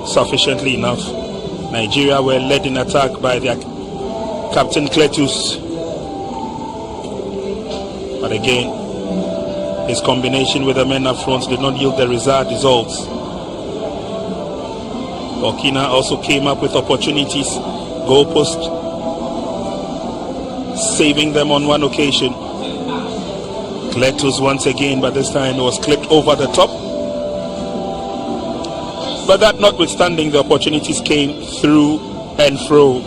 sufficiently enough. Nigeria were led in attack by their captain Cletus, but again his combination with the men up front did not yield the desired results. Burkina also came up with opportunities, goalpost saving them on one occasion. Cletus once again, but this time it was clipped over the top. But that notwithstanding, the opportunities came through and through,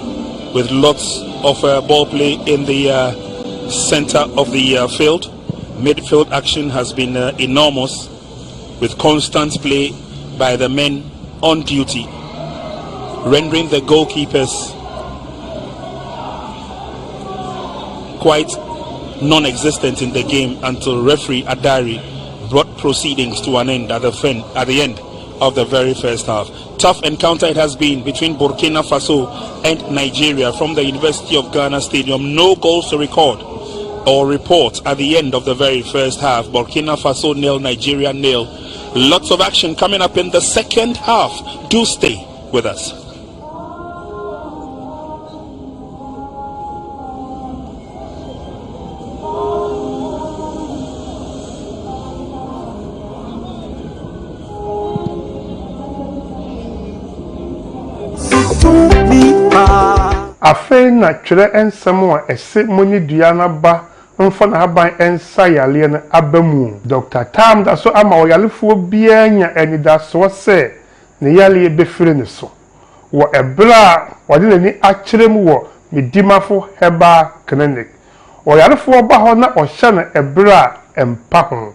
with lots of ball play in the center of the field. Midfield action has been enormous, with constant play by the men on duty, rendering the goalkeepers quite non-existent in the game until referee Adari brought proceedings to an end at the end of the very first half. Tough encounter it has been between Burkina Faso and Nigeria from the University of Ghana Stadium. No goals to record or report at the end of the very first half. Burkina Faso 0, Nigeria 0. Lots of action coming up in the second half. Do stay with us. Afei na twere ensem a ese monyi dua na ba mfa na haban ensa yale na abamu. Dr. Tam da so ama oyalefo bia nya anidaso se ne yale befire ne so wo ebra wode nani akyerem wo medimafo heba clinic. Oyalefo ba ho na ohye na ebra empa ho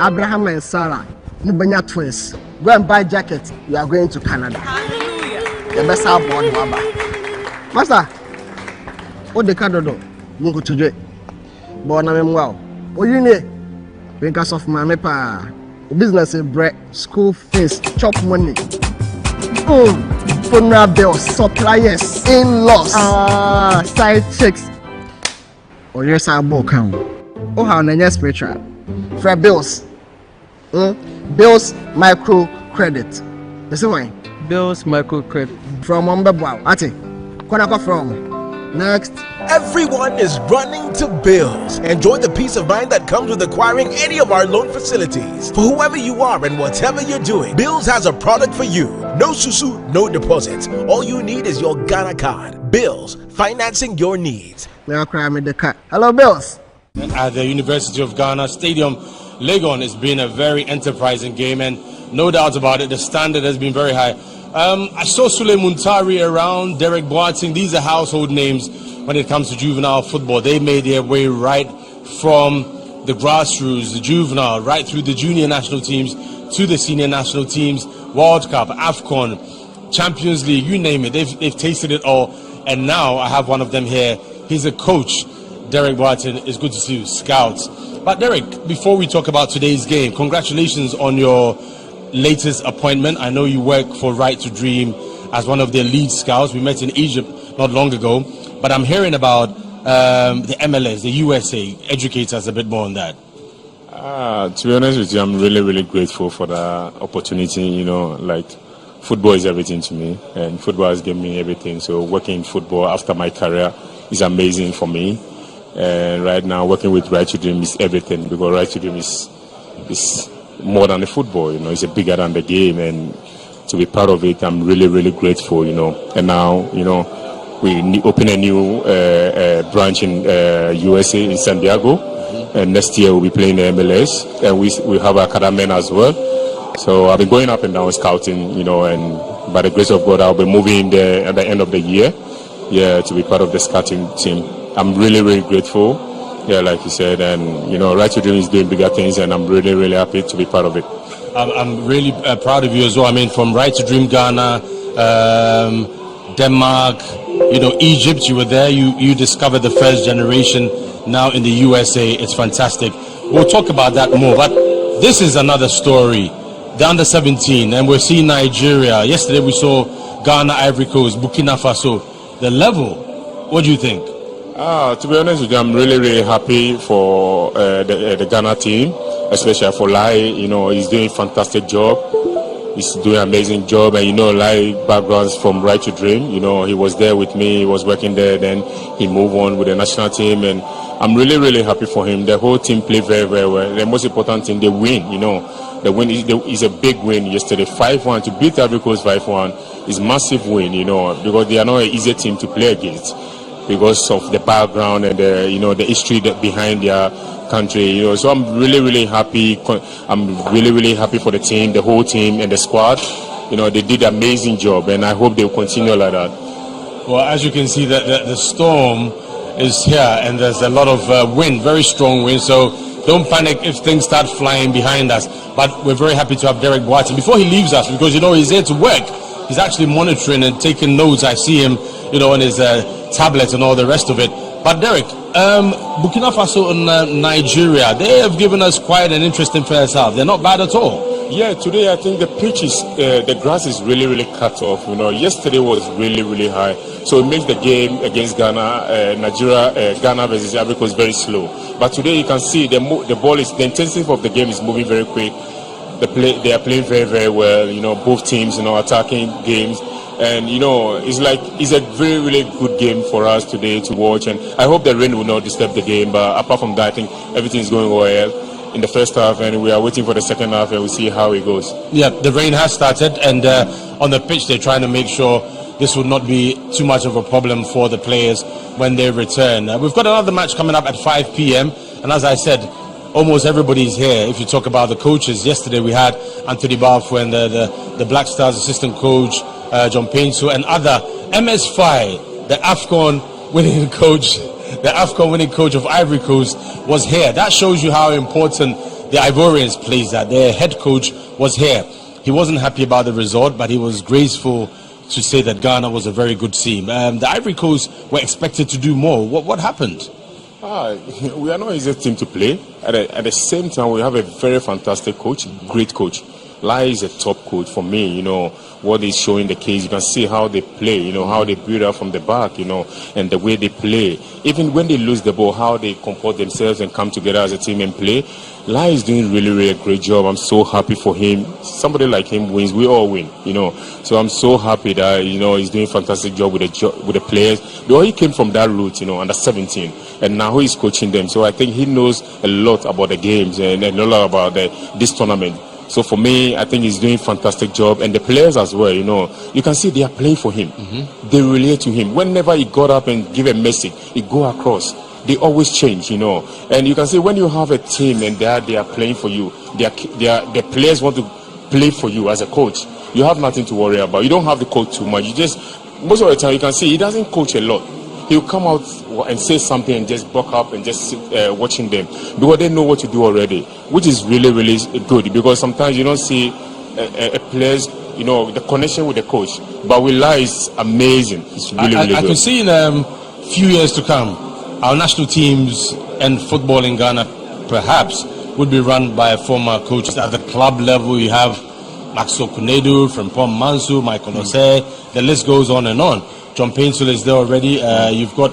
Abraham and Sarah, Mubanya twins. Go and buy jacket. We are going to Canada. The best born Waba. Master, what the Canada? Mungo today. Born a wow. Oh, you need because of my mepa business in bread, school fees, chop money. Funeral bills, suppliers, in-laws, side chicks. Oh, yes, I book him. Oh, how many spiritual? For bills. Bills micro credit. The same way. Bills micro credit. From Mumbai. Ati. Konako from. Next. Everyone is running to Bills. Enjoy the peace of mind that comes with acquiring any of our loan facilities. For whoever you are and whatever you're doing, Bills has a product for you. No susu, no deposits. All you need is your Ghana card. Bills, financing your needs. Hello, Bills. At the University of Ghana Stadium, Legon has been a very enterprising game, and no doubt about it, the standard has been very high. I saw Sule Muntari around, Derek Boateng. These are household names when it comes to juvenile football. They made their way right from the grassroots, the juvenile, right through the junior national teams to the senior national teams, World Cup, AFCON, Champions League, you name it. They've tasted it all. And now I have one of them here. He's a coach, Derek Boateng. It's good to see you, scouts. But Derek, before we talk about today's game, congratulations on your latest appointment. I know you work for Right to Dream as one of their lead scouts. We met in Egypt not long ago, but I'm hearing about the MLS, the USA. Educate us a bit more on that. To be honest with you, I'm really, really grateful for the opportunity. You know, like football is everything to me, and football has given me everything. So working in football after my career is amazing for me. And right now, working with Right to Dream is everything, because Right to Dream is more than the football. You know, it's bigger than the game, and to be part of it, I'm really, really grateful. You know, and now, you know, we open a new branch in USA in San Diego, and next year we'll be playing the MLS, and we have academy as well. So I've been going up and down scouting, you know, and by the grace of God, I'll be moving there at the end of the year, to be part of the scouting team. I'm really, really grateful, like you said, and Right to Dream is doing bigger things, and I'm really, really happy to be part of it. I'm really proud of you as well. I mean, from Right to Dream Ghana, Denmark, Egypt, you were there, you discovered the first generation. Now in the USA, it's fantastic. We'll talk about that more, but this is another story. The under 17, and we're seeing Nigeria. Yesterday we saw Ghana, Ivory Coast, Burkina Faso. The level, what do you think? To be honest with you, I'm really, really happy for the Ghana team, especially for 𝗨. He's doing a fantastic job. He's doing an amazing job, and 𝗨 backgrounds from Right to Dream. He was there with me, he was working there, then he moved on with the national team, and I'm really, really happy for him. The whole team played very, very well. The most important thing, they win. The win is a big win yesterday. 5-1 to beat Ivory Coast 5-1 is massive win. Because they are not an easy team to play against because of the background and the history behind their country. So I'm really, really happy. I'm really, really happy for the team, the whole team, and the squad. They did an amazing job, and I hope they'll continue like that. Well, as you can see, the storm is here, and there's a lot of wind, very strong wind. So don't panic if things start flying behind us. But we're very happy to have Derek Boateng before he leaves us, because he's here to work. He's actually monitoring and taking notes. I see him, on his tablet and all the rest of it. But Derek, Burkina Faso and Nigeria, they have given us quite an interesting first half. They're not bad at all. Yeah, today I think the pitch is, the grass is really, really cut off. Yesterday was really, really high. So it makes the game against Ghana, Ghana versus Ivory Coast very slow. But today you can see the ball is, the intensity of the game is moving very quick. They are playing very, very well. Both teams, attacking games. And it's a very, really good game for us today to watch. And I hope the rain will not disturb the game. But apart from that, I think everything is going well in the first half, and we are waiting for the second half, and we'll see how it goes. Yeah, the rain has started, and on the pitch they're trying to make sure this would not be too much of a problem for the players when they return. We've got another match coming up at 5 p.m. and as I said, almost everybody's here. If you talk about the coaches, yesterday we had Anthony Barfu and the Black Stars assistant coach 𝗭𝗢𝗡𝗘 and other. MS5, the AFCON winning coach, of Ivory Coast was here. That shows you how important the Ivorians plays that. Their head coach was here. He wasn't happy about the result, but he was graceful to say that Ghana was a very good team. The Ivory Coast were expected to do more. What happened? We are not easy team to play. At the same time, we have a very fantastic coach, great coach. 𝗨 is a top coach for me. What he's showing the case, you can see how they play, how they build up from the back, and the way they play. Even when they lose the ball, how they comport themselves and come together as a team and play. 𝗨 is doing really, really a great job. I'm so happy for him. Somebody like him wins, we all win, So I'm so happy that, he's doing a fantastic job with the players. Because he came from that route, under 17, and now he's coaching them. So I think he knows a lot about the games and a lot about this tournament. So for me, I think he's doing a fantastic job, and the players as well. You can see they are playing for him. Mm-hmm. They relate to him. Whenever he got up and give a message, he go across. They always change, And you can see when you have a team and they are playing for you, the players want to play for you as a coach. You have nothing to worry about. You don't have to coach too much. Most of the time you can see he doesn't coach a lot. He'll come out and say something and just buck up and just sit watching them, because they know what to do already, which is really, really good, because sometimes you don't see a player's, the connection with the coach. But with 𝗨 is amazing. It's really, really good. I can see in a few years to come, our national teams and football in Ghana perhaps would be run by a former coach. At the club level, you have Maxo Kunedu, Frimpong Mansu, Michael Osei, the list goes on and on. 𝗭𝗢𝗡𝗘 is there already. You've got,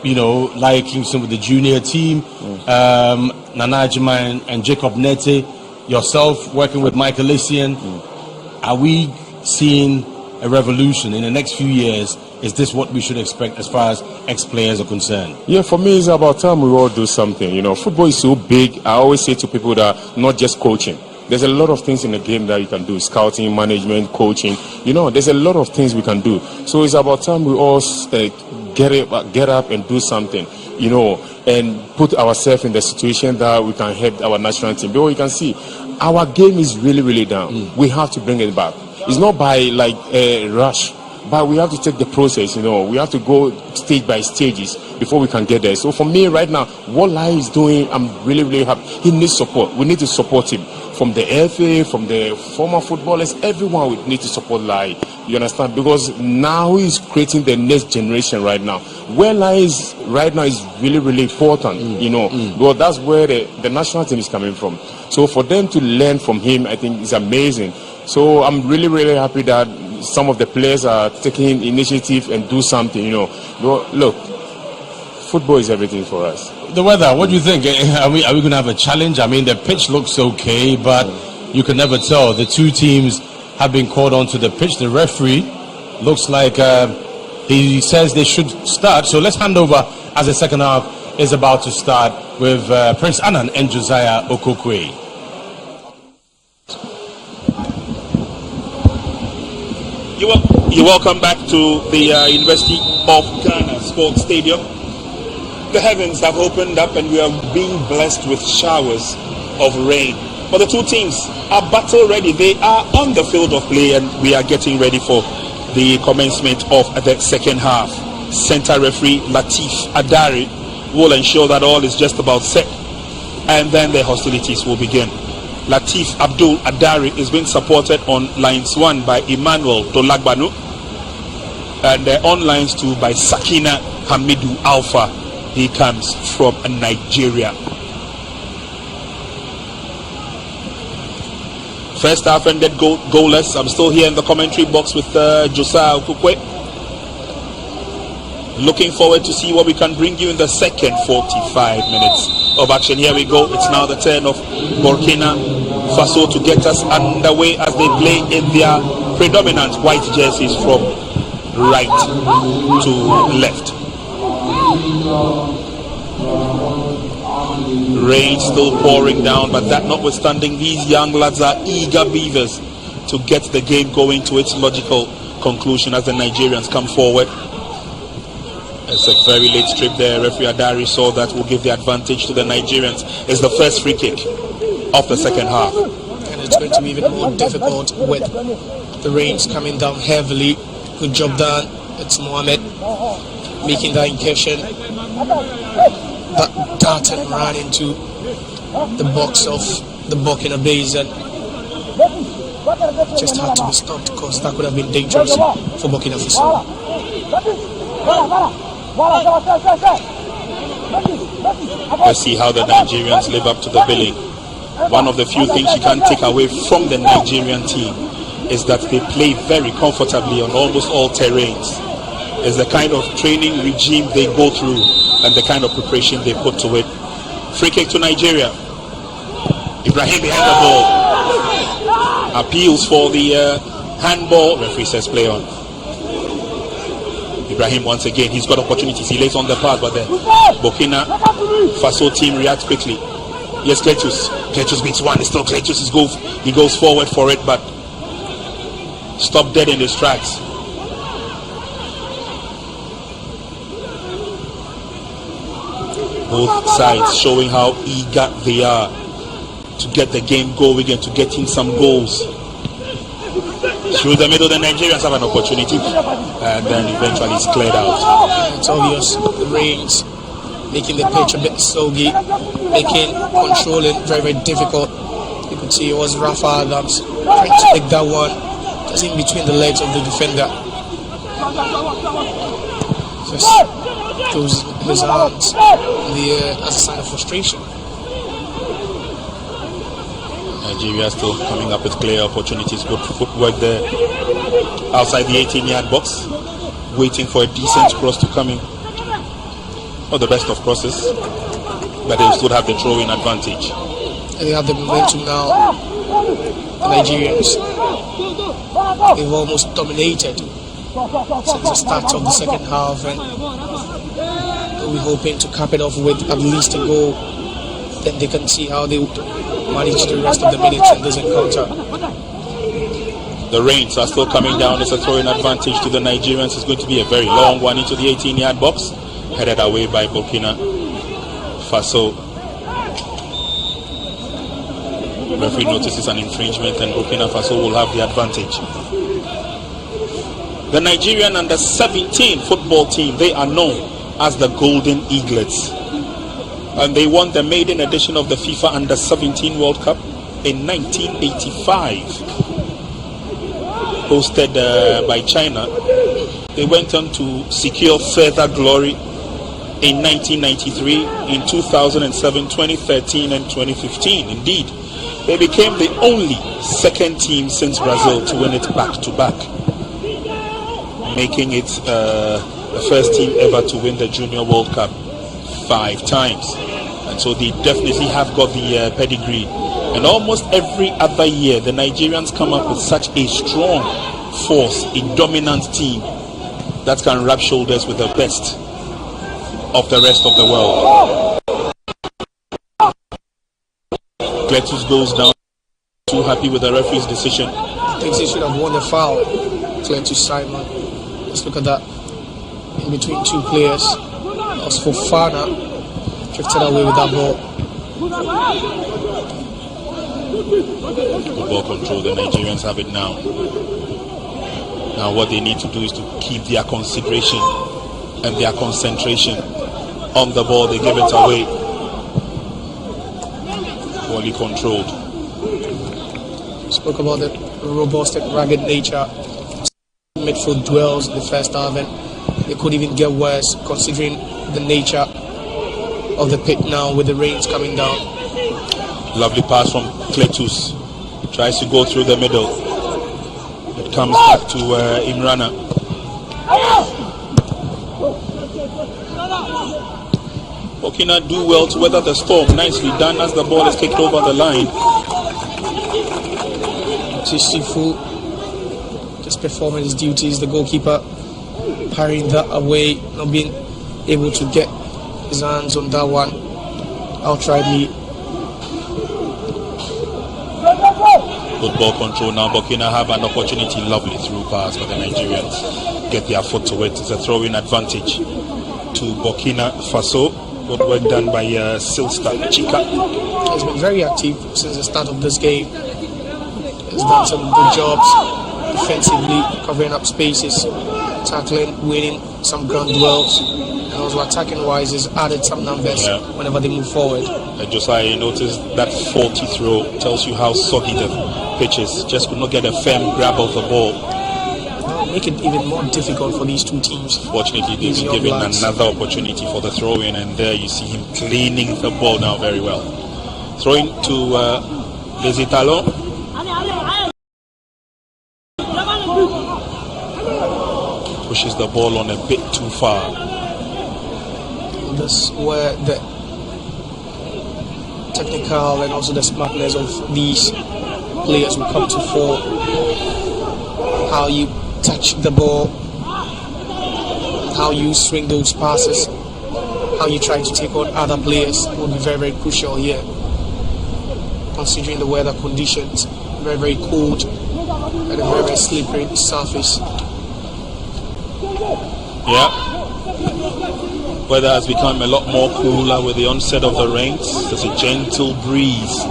𝗨 Kingston with the junior team, Nana Ajima and Jacob Nete, yourself working with Michael Essien. Are we seeing a revolution in the next few years? Is this what we should expect as far as ex-players are concerned? Yeah, for me, it's about time we all do something. Football is so big. I always say to people that not just coaching. There's a lot of things in the game that you can do. Scouting, management, coaching. There's a lot of things we can do. So it's about time we all get up and do something, and put ourselves in the situation that we can help our national team. Because you can see, our game is really, really down. We have to bring it back. It's not by like a rush, but we have to take the process. We have to go stage by stages before we can get there. So for me right now, what 𝗨 is doing, I'm really, really happy. He needs support. We need to support him. From the FA, from the former footballers, everyone would need to support 𝗨. You understand? Because now he's creating the next generation right now. Where 𝗨 is right now is really, really important, because that's where the national team is coming from. So for them to learn from him, I think is amazing. So I'm really, really happy that some of the players are taking initiative and do something, Look, football is everything for us. The weather, what do you think? Are we going to have a challenge? I mean, the pitch looks okay, but you can never tell. The two teams have been called onto the pitch. The referee looks like he says they should start. So let's hand over as the second half is about to start with Prince Annan and Josiah Okokwe. You're welcome back to the University of Ghana Sports Stadium. The heavens have opened up and we are being blessed with showers of rain. But the two teams are battle ready. They are on the field of play and we are getting ready for the commencement of the second half. Center referee Latif Adari will ensure that all is just about set and then the hostilities will begin. Latif Abdul Adari is being supported on lines 1 by Emmanuel Dolagbanu and on lines 2 by Sakina Hamidu Alpha. He comes from Nigeria. First half ended goalless. I'm still here in the commentary box with Josiah Okokwe. Looking forward to see what we can bring you in the second 45 minutes of action. Here we go. It's now the turn of Burkina Faso to get us underway as they play in their predominant white jerseys from right to left. Rain still pouring down, but that notwithstanding, these young lads are eager beavers to get the game going to its logical conclusion as the Nigerians come forward. It's a very late strip there. Referee Adari saw that will give the advantage to the Nigerians. It's the first free kick of the second half. And it's going to be even more difficult with the rains coming down heavily. Good job done. It's Mohamed making that incursion. That dart and ran into the box of the Burkina Faso and just had to be stopped because that could have been dangerous for Burkina Faso. Let's see how the Nigerians live up to the billing. One of the few things you can't take away from the Nigerian team is that they play very comfortably on almost all terrains. It's the kind of training regime they go through and the kind of preparation they put to it. Free kick to Nigeria. Ibrahim behind the ball. Appeals for the handball. Referee says play on. Ibrahim once again, he's got opportunities. He lays on the pass, but the Burkina Faso team reacts quickly. Yes, 𝗭𝗡us. 𝗭𝗡us beats one. It's still 𝗭𝗡us. He goes forward for it, but stopped dead in his tracks. Both sides showing how eager they are to get the game going and to get in some goals. Through the middle, the Nigerians have an opportunity and then eventually it's cleared out. It's obvious the rains making the pitch a bit soggy, making controlling very, very difficult. You could see it was Rafa Adams trying to take that one just in between the legs of the defender. Just throws his arms in the air as a sign of frustration. Nigeria still coming up with clear opportunities. Good footwork there outside the 18-yard box, waiting for a decent cross to come in. Not the best of crosses, but they still have the throw-in advantage. And they have the momentum now. The Nigerians, they've almost dominated since the start of the second half, and we're hoping to cap it off with at least a goal. Then they can see how they would manage the rest of the minutes in this encounter. The rains are still coming down. It's a throwing advantage to the Nigerians. It's going to be a very long one into the 18-yard box, headed away by Burkina Faso. Referee notices an infringement and Burkina Faso will have the advantage. The Nigerian under-17 football team, they are known as the Golden Eaglets. And they won the maiden edition of the FIFA Under-17 World Cup in 1985. Hosted by China, they went on to secure further glory in 1993, in 2007, 2013 and 2015. Indeed, they became the only second team since Brazil to win it back-to-back, making it the first team ever to win the Junior World Cup 5 times. And so they definitely have got the pedigree. And almost every other year, the Nigerians come up with such a strong force, a dominant team that can rub shoulders with the best of the rest of the world. Cletus goes down. Too happy with the referee's decision. I think he should have won the foul. Cletus Simon. Let's look at that. In between two players. That was Fofana. Drifted away with that ball. Good ball control. The Nigerians have it now. Now what they need to do is to keep their consideration and their concentration on the ball. They give it away. Poorly controlled. Spoke about the robust and rugged nature. Midfield dwells in the first half, and they could even get worse considering the nature of the pitch now with the rains coming down. Lovely pass from Cletus. Tries to go through the middle. It comes back to Imrana. Burkina do well to weather the storm. Nicely done as the ball is kicked over the line. Sifu just performing his duties. The goalkeeper parrying that away, not being able to get his hands on that one outrightly. Good ball control now. Burkina have an opportunity. Lovely through pass, but the Nigerians get their foot to it. It's a throw-in advantage to Burkina Faso. Good work done by Silsta Chika. He's been very active since the start of this game. He's done some good jobs defensively, covering up spaces, tackling, winning some ground duels, and also attacking wise has added some numbers whenever they move forward. Josiah, you notice that faulty throw tells you how soggy the pitch is. Just could not get a firm grab of the ball. Make it even more difficult for these two teams. Fortunately, they've been given another opportunity for the throw-in, and there you see him cleaning the ball now very well. Throwing to Les Etalons. Pushes the ball on a bit too far. This is where the technical and also the smartness of these players will come to fore. How you touch the ball, how you swing those passes, how you try to take on other players will be very, very crucial here. Considering the weather conditions, very, very cold and a very, very slippery surface. Yeah. Weather has become a lot more cooler with the onset of the rains. There's a gentle breeze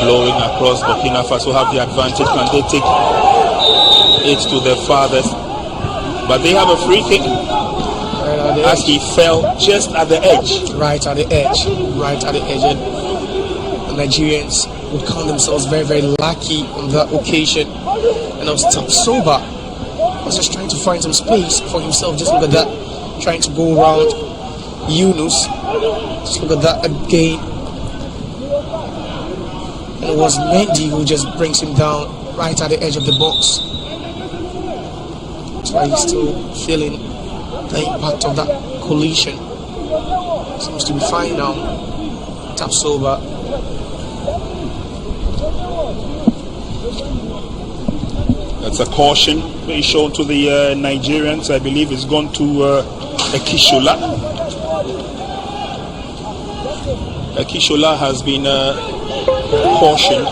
blowing across. Burkina Faso have the advantage. Can they take it to the farthest? But they have a free kick as he fell just at the edge. Right at the edge. Right at the edge. And the Nigerians would count themselves very, very lucky on that occasion. And Tabsoba was just trying to find some space for himself. Just look at that. Trying to go around Yunus. Just look at that again. And it was Mendy who just brings him down right at the edge of the box. That's why he's still feeling the impact of that collision. Seems to be fine now. Tabsoba. That's a caution being shown to the Nigerians. I believe it's gone to Ekishola. Ekishola has been cautioned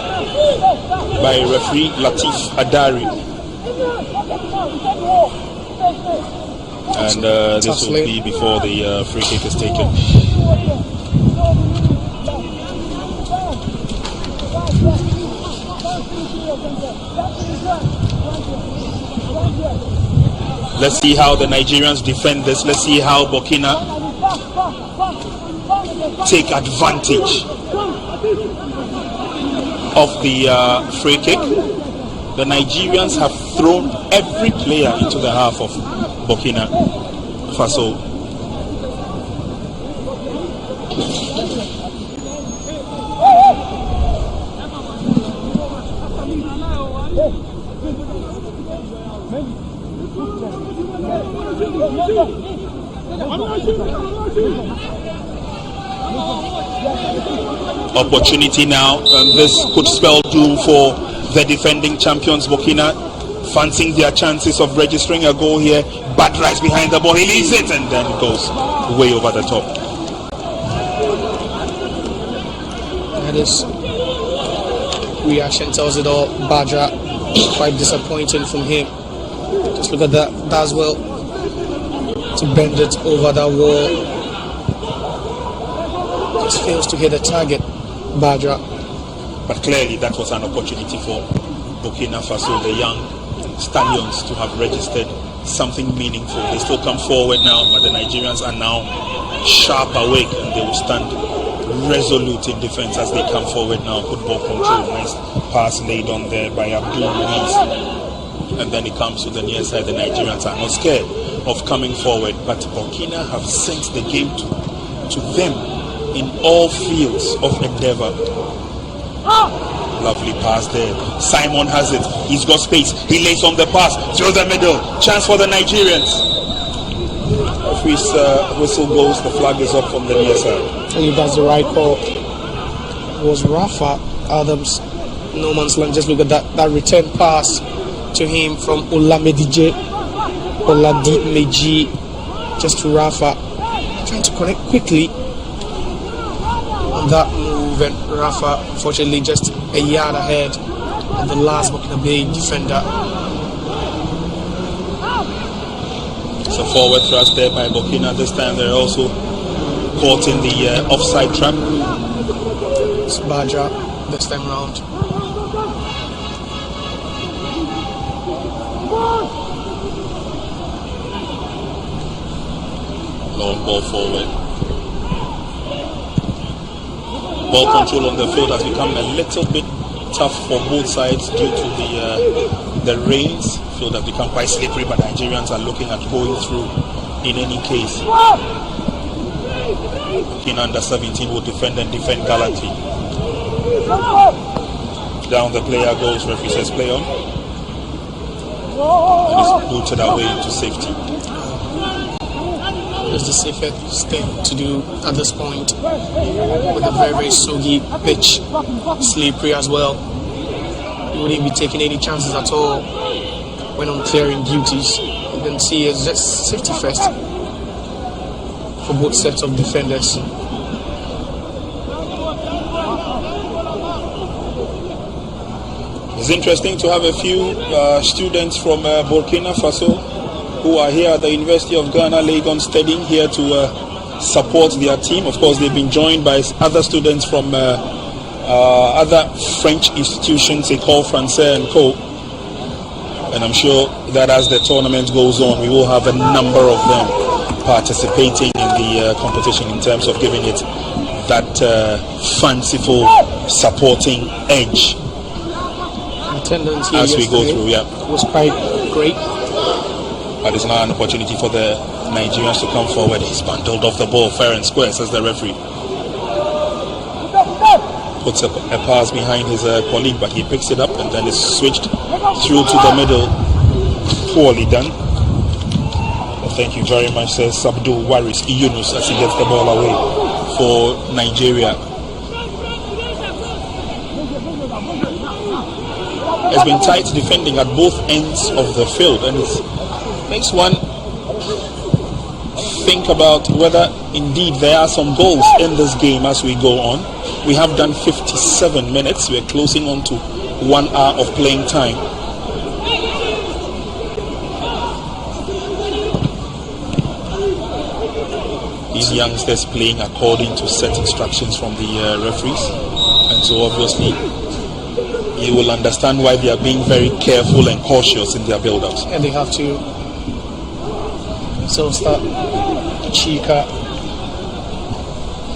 by referee Latif Adari. And this will be before the free kick is taken. Let's see how the Nigerians defend this. Let's see how Burkina take advantage of the free kick. The Nigerians have thrown every player into the half of Burkina Faso. Opportunity now, and this could spell doom for the defending champions Burkina, fancying their chances of registering a goal here. Bad rise behind the ball, he leaves it and then it goes way over the top. And his reaction tells it all. Badra, quite disappointing from him. Just look at that as well, to bend it over that wall. Just fails to hit the target, Badra. But clearly that was an opportunity for Burkina Faso, the young stallions, to have registered something meaningful. They still come forward now, but the Nigerians are now sharp awake and they will stand resolute in defense as they come forward now. Football control, nice pass laid on there by Abdul Ruiz. And then it comes to the near side. The Nigerians are not scared of coming forward, but Burkina have sent the game to them in all fields of endeavor. Lovely pass there. Simon has it. He's got space. He lays on the pass through the middle. Chance for the Nigerians. Referee's whistle goes. The flag is up from the near side. And that's the right call. It was Rafa Adams. No man's land. Just look at that return pass to him from Oladimeji, just to Rafa, trying to connect quickly on that move, and Rafa unfortunately just a yard ahead of the last Burkina Faso defender. So forward thrust there by Burkina. This time they're also caught in the offside trap. It's Badra this time round. Long ball forward. Ball control on the field has become a little bit tough for both sides due to the rains. Field has become quite slippery, but Nigerians are looking at going through in any case. Burkina under 17 will defend and defend gallantly. Down the player goes. Referee says play on. And it's booted away into safety. It's the safest thing to do at this point, with a very, very soggy pitch, slippery as well. You wouldn't be taking any chances at all when on clearing duties. You can see it's just safety first for both sets of defenders. It's interesting to have a few students from Burkina Faso who are here at the University of Ghana, Legon, studying here to support their team. Of course, they've been joined by other students from other French institutions, 𝗭𝗢𝗡 and co. And I'm sure that as the tournament goes on, we will have a number of them participating in the competition in terms of giving it that fanciful supporting edge. Attendance here as we go through, was quite great. But it's now an opportunity for the Nigerians to come forward. He's bundled off the ball fair and square, says the referee. Puts a pass behind his colleague, but he picks it up and then is switched through to the middle. Poorly done. Well, thank you very much, says 𝗨𝟭𝟳 𝗤ualifiers, as he gets the ball away for Nigeria. It's been tight defending at both ends of the field, and it makes one think about whether indeed there are some goals in this game as we go on. We have done 57 minutes. We're closing on to 1 hour of playing time. These youngsters playing according to set instructions from the referees, and so obviously you will understand why they are being very careful and cautious in their build-ups. And they have to. So start Chika.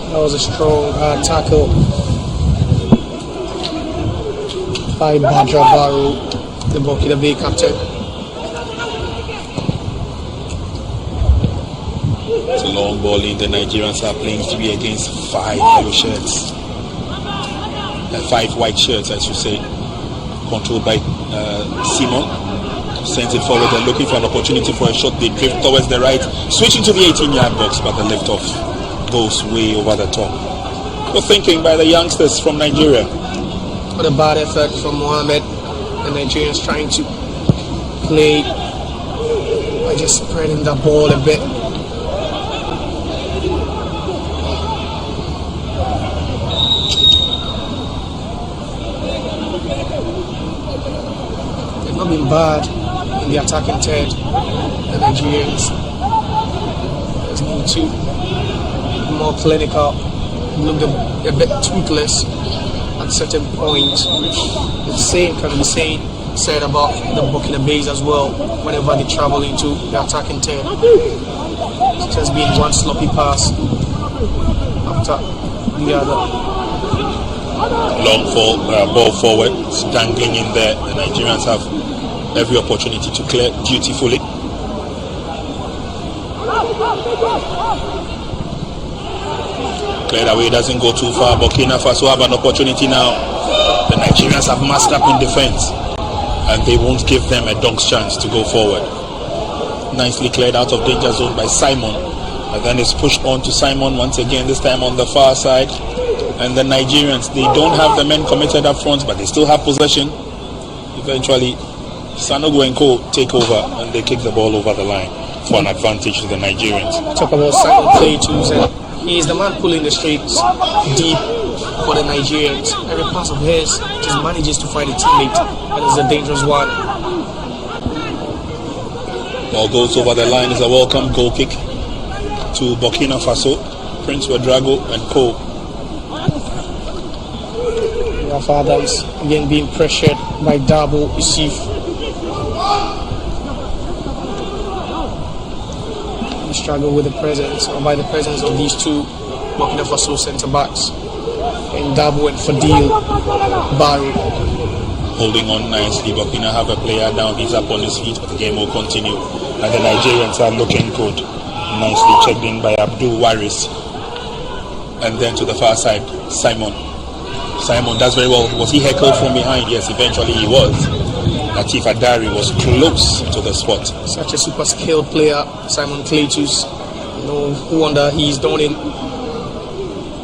That was a strong tackle by Badra Barrow, the Burkina Faso captain. It's a long ball in. The Nigerians are playing 3 against 5 yellow shirts. 5 white shirts, I should say. Controlled by Simon. Sends it forward. They're looking for an opportunity for a shot. They drift towards the right. Switching to the 18-yard box, but the lift-off goes way over the top. Good thinking by the youngsters from Nigeria. What a bad effort from Mohamed. The Nigerians trying to play by just spreading the ball a bit. They've not been bad in the attacking third. The Nigerians need to be more clinical, looked a bit toothless at certain points. The same can be said about the Burkina Faso as well. Whenever they travel into the attacking third, it has been one sloppy pass after the other. Long ball forward, it's dangling in there. The Nigerians have every opportunity to clear dutifully. Cleared away, doesn't go too far. Burkina Faso have an opportunity now. The Nigerians have masked up in defense, and they won't give them a donk's chance to go forward. Nicely cleared out of danger zone by Simon, and then it's pushed on to Simon once again, this time on the far side. And the Nigerians, they don't have the men committed up front, but they still have possession. Eventually, Sanogo and Co take over, and they kick the ball over the line for an advantage to the Nigerians. Talk about Simon Claytoo's, and he is the man pulling the streets deep for the Nigerians. Every pass of his just manages to find a teammate, and it's a dangerous one. Ball goes over the line. Is a welcome goal kick to Burkina Faso. Prince Ouedraogo and Co. Rafa Adams again being pressured by Dabo Isif. We struggle with the presence, or by the presence of these two Burkina Faso centre backs, and Dabo and Fadil Barry. Holding on nicely. Burkina have a player down. He's up on his feet, but the game will continue. And the Nigerians are looking good. Nicely checked in by Abdul Waris. And then to the far side, Simon. Simon does very well. Was he heckled from behind? Yes, eventually he was. Latif Adari was close to the spot. Such a super skilled player, Simon Claytoo's. No wonder he's donning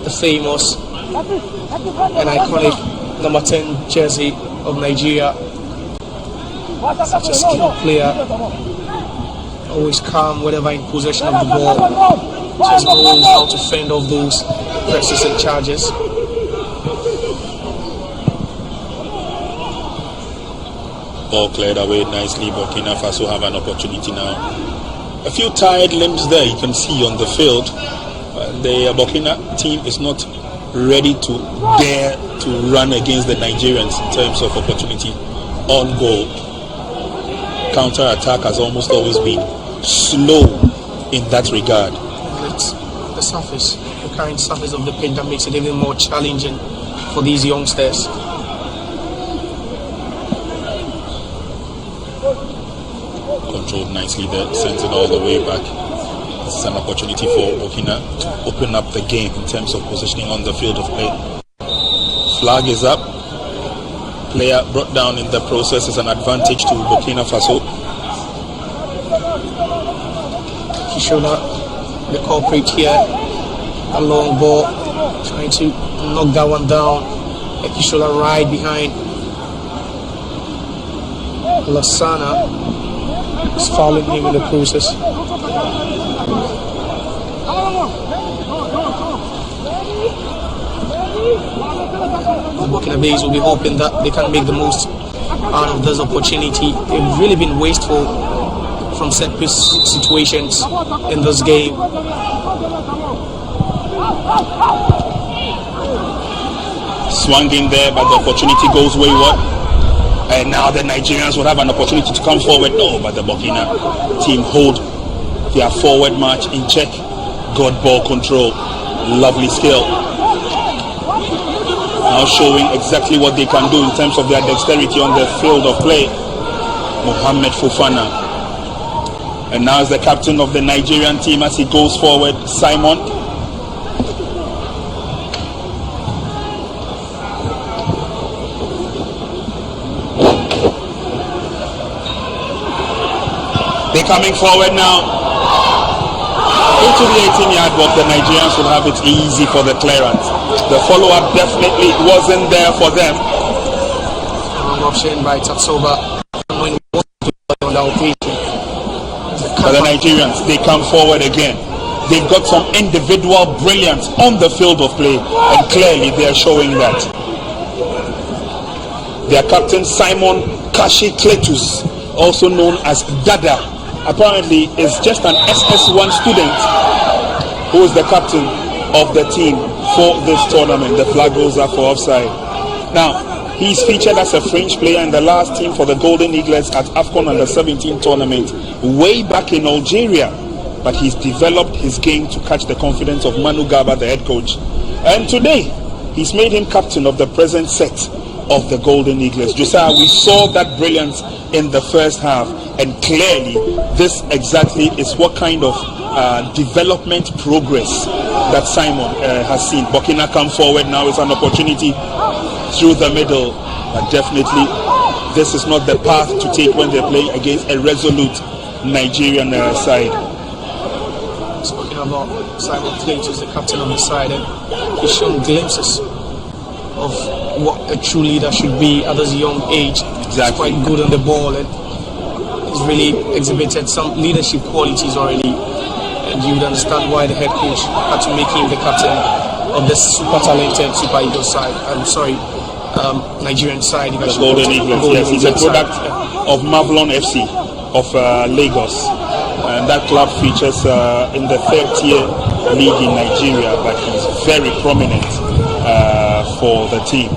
the famous and iconic number 10 jersey of Nigeria. Such a skilled player. Always calm whenever in possession of the ball. Just knows how to fend off those presses and charges. Ball cleared away nicely. Burkina Faso have an opportunity now. A few tired limbs there you can see on the field. The Burkina team is not ready to dare to run against the Nigerians in terms of opportunity on goal. Counter-attack has almost always been slow in that regard. It's the surface, the current surface of the pitch that makes it even more challenging for these youngsters. Controlled nicely there, sends it all the way back. This is an opportunity for Burkina to open up the game in terms of positioning on the field of play. Flag is up. Player brought down in the process is an advantage to Burkina Faso. Kishola, the culprit here. A long ball, trying to knock that one down. Kishola right behind Lasana. Is fouling him in the process. The Burkina Faso will be hoping that they can make the most out of this opportunity. They've really been wasteful from set piece situations in this game. Swung in there, but the opportunity goes wayward. And now the Nigerians will have an opportunity to come forward. No, but the Burkina team hold their forward march in check. Good ball control. Lovely skill. Now showing exactly what they can do in terms of their dexterity on the field of play. Mohamed Fofana. And now is the captain of the Nigerian team as he goes forward, Simon. They're coming forward now. Into the 18-yard box, the Nigerians will have it easy for the clearance. The follow-up definitely wasn't there for them. Wrong option by 𝗭𝗎 on the occasion. For the Nigerians, they come forward again. They've got some individual brilliance on the field of play, and clearly they are showing that. Their captain Simon 𝗭𝗢𝗡𝗘, also known as Dada, apparently is just an SS1 student who is the captain of the team for this tournament. The flag goes up for offside. Now, he's featured as a fringe player in the last team for the Golden Eagles at AFCON Under-17 tournament way back in Algeria. But he's developed his game to catch the confidence of Manu Garba, the head coach. And today, he's made him captain of the present set of the Golden Eagles. Josiah, we saw that brilliance in the first half, and clearly this exactly is what kind of development progress that Simon has seen. Burkina come forward now. Is an opportunity through the middle, but definitely this is not the path to take when they play against a resolute Nigerian side. Speaking about Simon 𝗭𝗡𝗘, the captain of the side, and he's shown glimpses of what a true leader should be at this young age. Exactly. He's quite good on the ball, and he's really exhibited some leadership qualities already. And you would understand why the head coach had to make him the captain of this super talented Super Eagles side. I'm sorry, Nigerian side. The Golden Eagles, yes. He's a product of Mavlon FC of Lagos. And that club features in the third tier league in Nigeria, but he's very prominent for the team.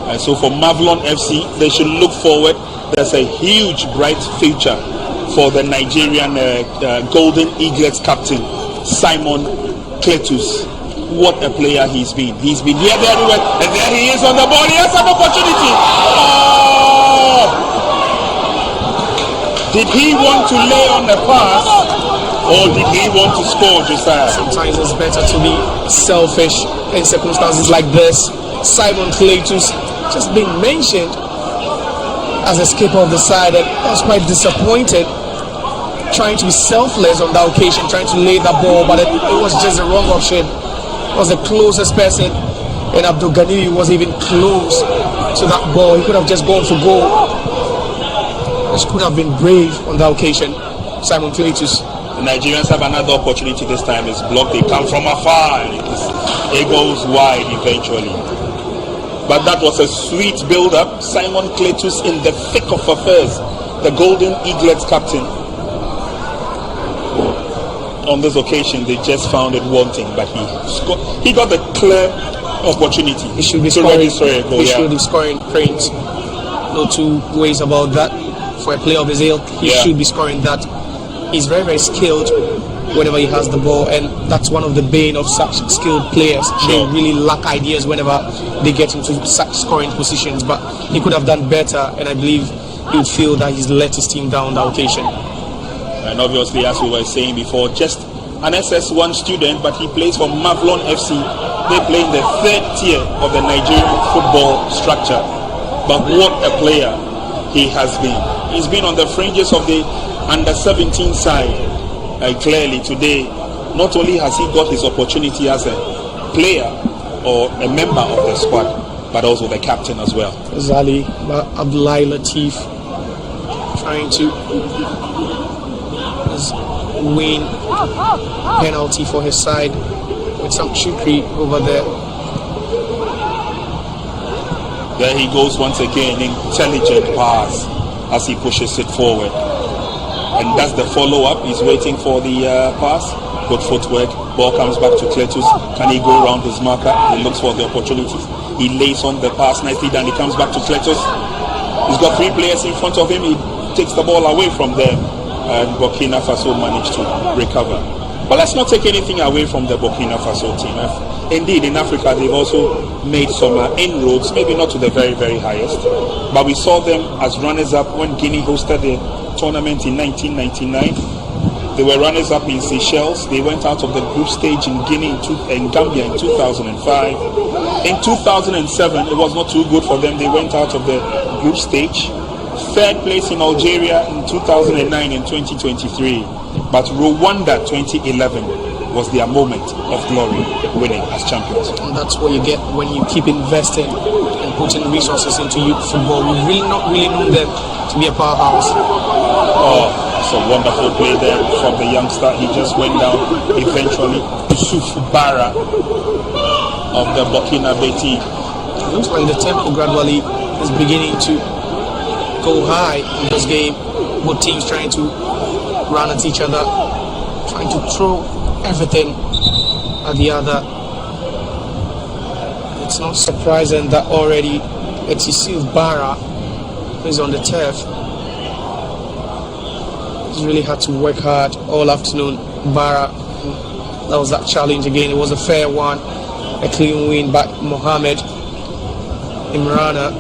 And so for Mavlon FC, they should look forward. There's a huge bright future for the Nigerian Golden Eagles captain, Simon 𝗭𝗡𝗘. What a player he's been. He's been here, there, everywhere, and there he is on the ball. He has an opportunity. Oh! Did he want to lay on the pass, or did he want to score, Josiah? Sometimes it's better to be selfish in circumstances like this. Simon 𝗭𝗡𝗘 just being mentioned as a skipper of the side, and I was quite disappointed, trying to be selfless on that occasion, trying to lay that ball, but it was just the wrong option. It was the closest person, and Abdul Ghani was even close to that ball. He could have just gone for goal. He could have been brave on that occasion. Simon 𝗭𝗡𝗘. The Nigerians have another opportunity this time. It's blocked. They come from afar. It goes wide eventually. But that was a sweet build-up. Simon 𝗭𝗡𝗘 in the thick of affairs. The Golden Eagles captain. On this occasion, they just found it wanting, but he got the clear opportunity. He should be scoring. He should be scoring points. No two ways about that. For a player of his ilk, he should be scoring that. He's very, very skilled whenever he has the ball, and that's one of the bane of such skilled players. Sure. They really lack ideas whenever they get into such scoring positions, but he could have done better, and I believe he would feel that he's let his team down on that occasion. And obviously, as we were saying before, just an SS1 student, but he plays for Mavlon FC. They play in the third tier of the Nigerian football structure. But what a player he has been. He's been on the fringes of the Under-17 side. Clearly today, not only has he got his opportunity as a player or a member of the squad, but also the captain as well. Zali Abdullahi Latif trying to win penalty for his side with some trickery over there. There he goes once again, intelligent pass as he pushes it forward. And that's the follow-up. He's waiting for the pass. Good footwork. Ball comes back to 𝗭𝗡𝗘. Can he go around his marker? He looks for the opportunities. He lays on the pass nicely, then he comes back to Kletos. He's got 3 players in front of him. He takes the ball away from them, and Burkina Faso managed to recover. But let's not take anything away from the Burkina Faso team. Indeed, in Africa, they've also made some inroads, maybe not to the very, very highest, but we saw them as runners-up when Guinea hosted the tournament in 1999. They were runners-up in Seychelles. They went out of the group stage in Guinea and Gambia in 2005. In 2007, it was not too good for them. They went out of the group stage. 3rd place in Algeria in 2009 and 2023. But Rwanda 2011 was their moment of glory, winning as champions. And that's what you get when you keep investing and putting resources into youth football. We've really not really known them to be a powerhouse. Oh, it's a wonderful play there from the youngster. He just went down eventually. Yusuf Bara of the Burkina Faso team. It looks like the tempo gradually is beginning to go high in this game. Both teams trying to run at each other, trying to throw everything at the other. It's not surprising that already it's Yusuf Bara who's on the turf. He's really had to work hard all afternoon. Bara, that was that challenge again. It was a fair one, a clean win by Mohamed Imrana.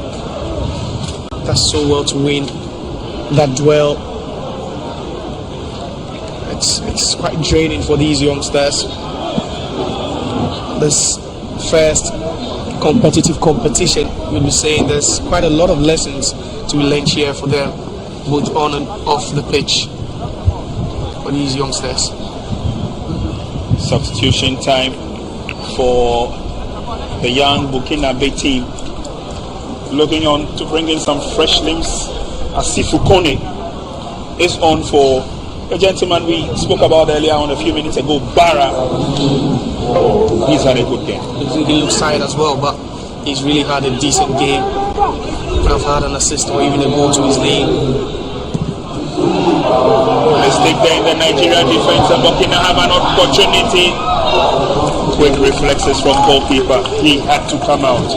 That's so well to win that duel. It's quite draining for these youngsters. This first competitive competition, we'll be saying there's quite a lot of lessons to be learned here for them, both on and off the pitch, for these youngsters. Substitution time for the young Burkina Faso team. Looking on to bring in some fresh limbs. Asifu Kone is on for a gentleman we spoke about earlier on a few minutes ago, Bara. He's had a good game. He looks tired as well, but he's really had a decent game. Could have had an assist or even a goal to his name. Mistake there in the Nigerian defense, and Burkina have an opportunity. Quick reflexes from goalkeeper. He had to come out.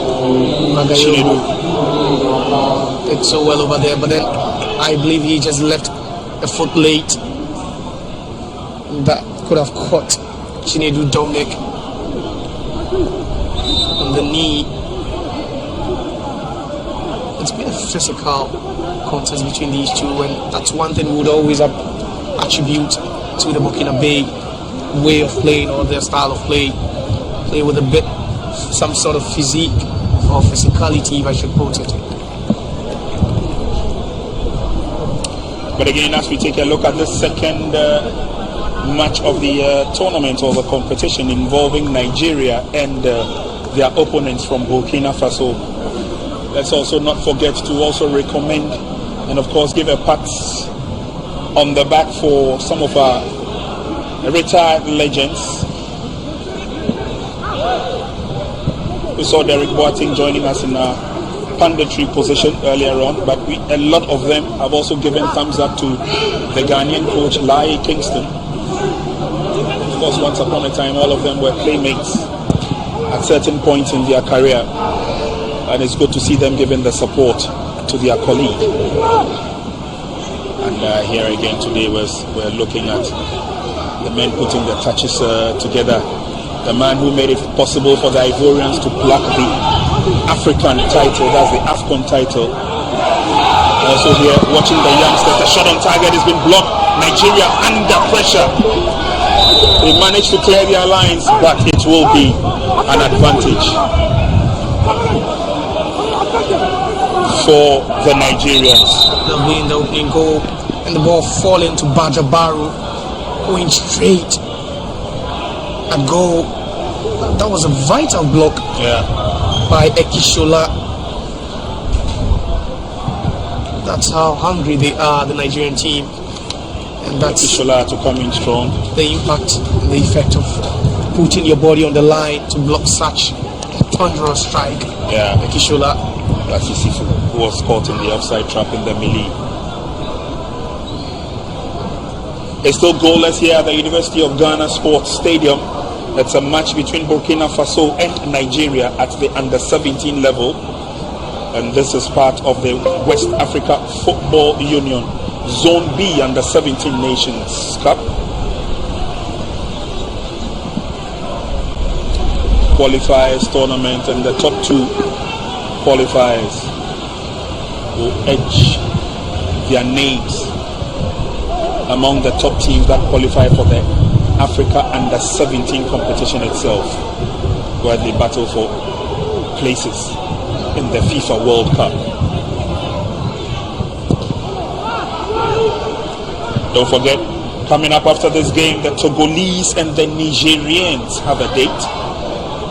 Chinedu did so well over there, but then I believe he just left a foot late. That could have caught Chinedu Dominic on the knee. It's been a physical contest between these two, and that's one thing we would always attribute to the Burkina Faso way of playing, or their style of play. Play with a bit, some sort of physique or physicality, if I should put it. But again, as we take a look at the second match of the tournament or the competition involving Nigeria and their opponents from Burkina Faso, let's also not forget to also recommend and of course give a pat on the back for some of our retired legends. We saw Derek Boateng joining us in our punditry position earlier on, but a lot of them have also given thumbs up to the Ghanaian coach 𝗭𝗎 Of course, once upon a time, all of them were playmates at certain points in their career, and it's good to see them giving the support to their colleague. And here again today we're looking at the men putting the touches together. The man who made it possible for the Ivorians to pluck the African title, that's the AFCON title. Also here, watching the youngsters, the shot on target has been blocked. Nigeria under pressure. They managed to clear their lines, but it will be an advantage for the Nigerians. They'll be in the opening goal, and the ball falling to Bajabaru, going straight at goal. That was a vital block by Ekishola. That's how hungry they are, the Nigerian team. And that's Ekishola to come in strong. The impact and the effect of putting your body on the line to block such a thunderous strike. Yeah. Ekishola. That's Isifu, who was caught in the offside trap in the melee. It's still goalless here at the University of Ghana Sports Stadium. It's a match between Burkina Faso and Nigeria at the under-17 level, and this is part of the West Africa Football Union Zone B under-17 Nations Cup. Qualifiers tournament, and the top 2 qualifiers will edge their names among the top teams that qualify for the Africa under-17 competition itself, where they battle for places in the FIFA World Cup. Don't forget, coming up after this game, the Togolese and the Nigerians have a date.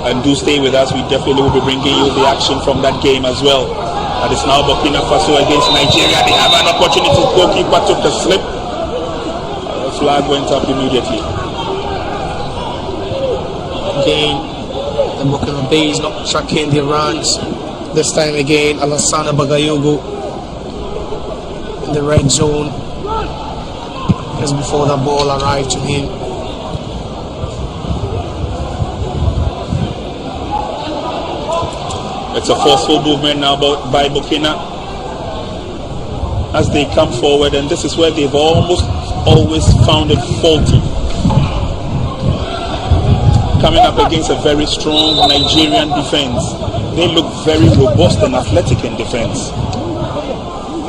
And do stay with us, we definitely will be bringing you the action from that game as well. And it's now Burkina Faso against Nigeria. They have an opportunity. Goalkeeper took the slip. The flag went up immediately. Again, the Burkina Faso is not tracking the runs. This time again, Alassane Bagayogo in the red zone just before the ball arrived to him. It's a forceful movement now by Burkina as they come forward, and this is where they've almost always found it faulty. Coming up against a very strong Nigerian defense. They look very robust and athletic in defense.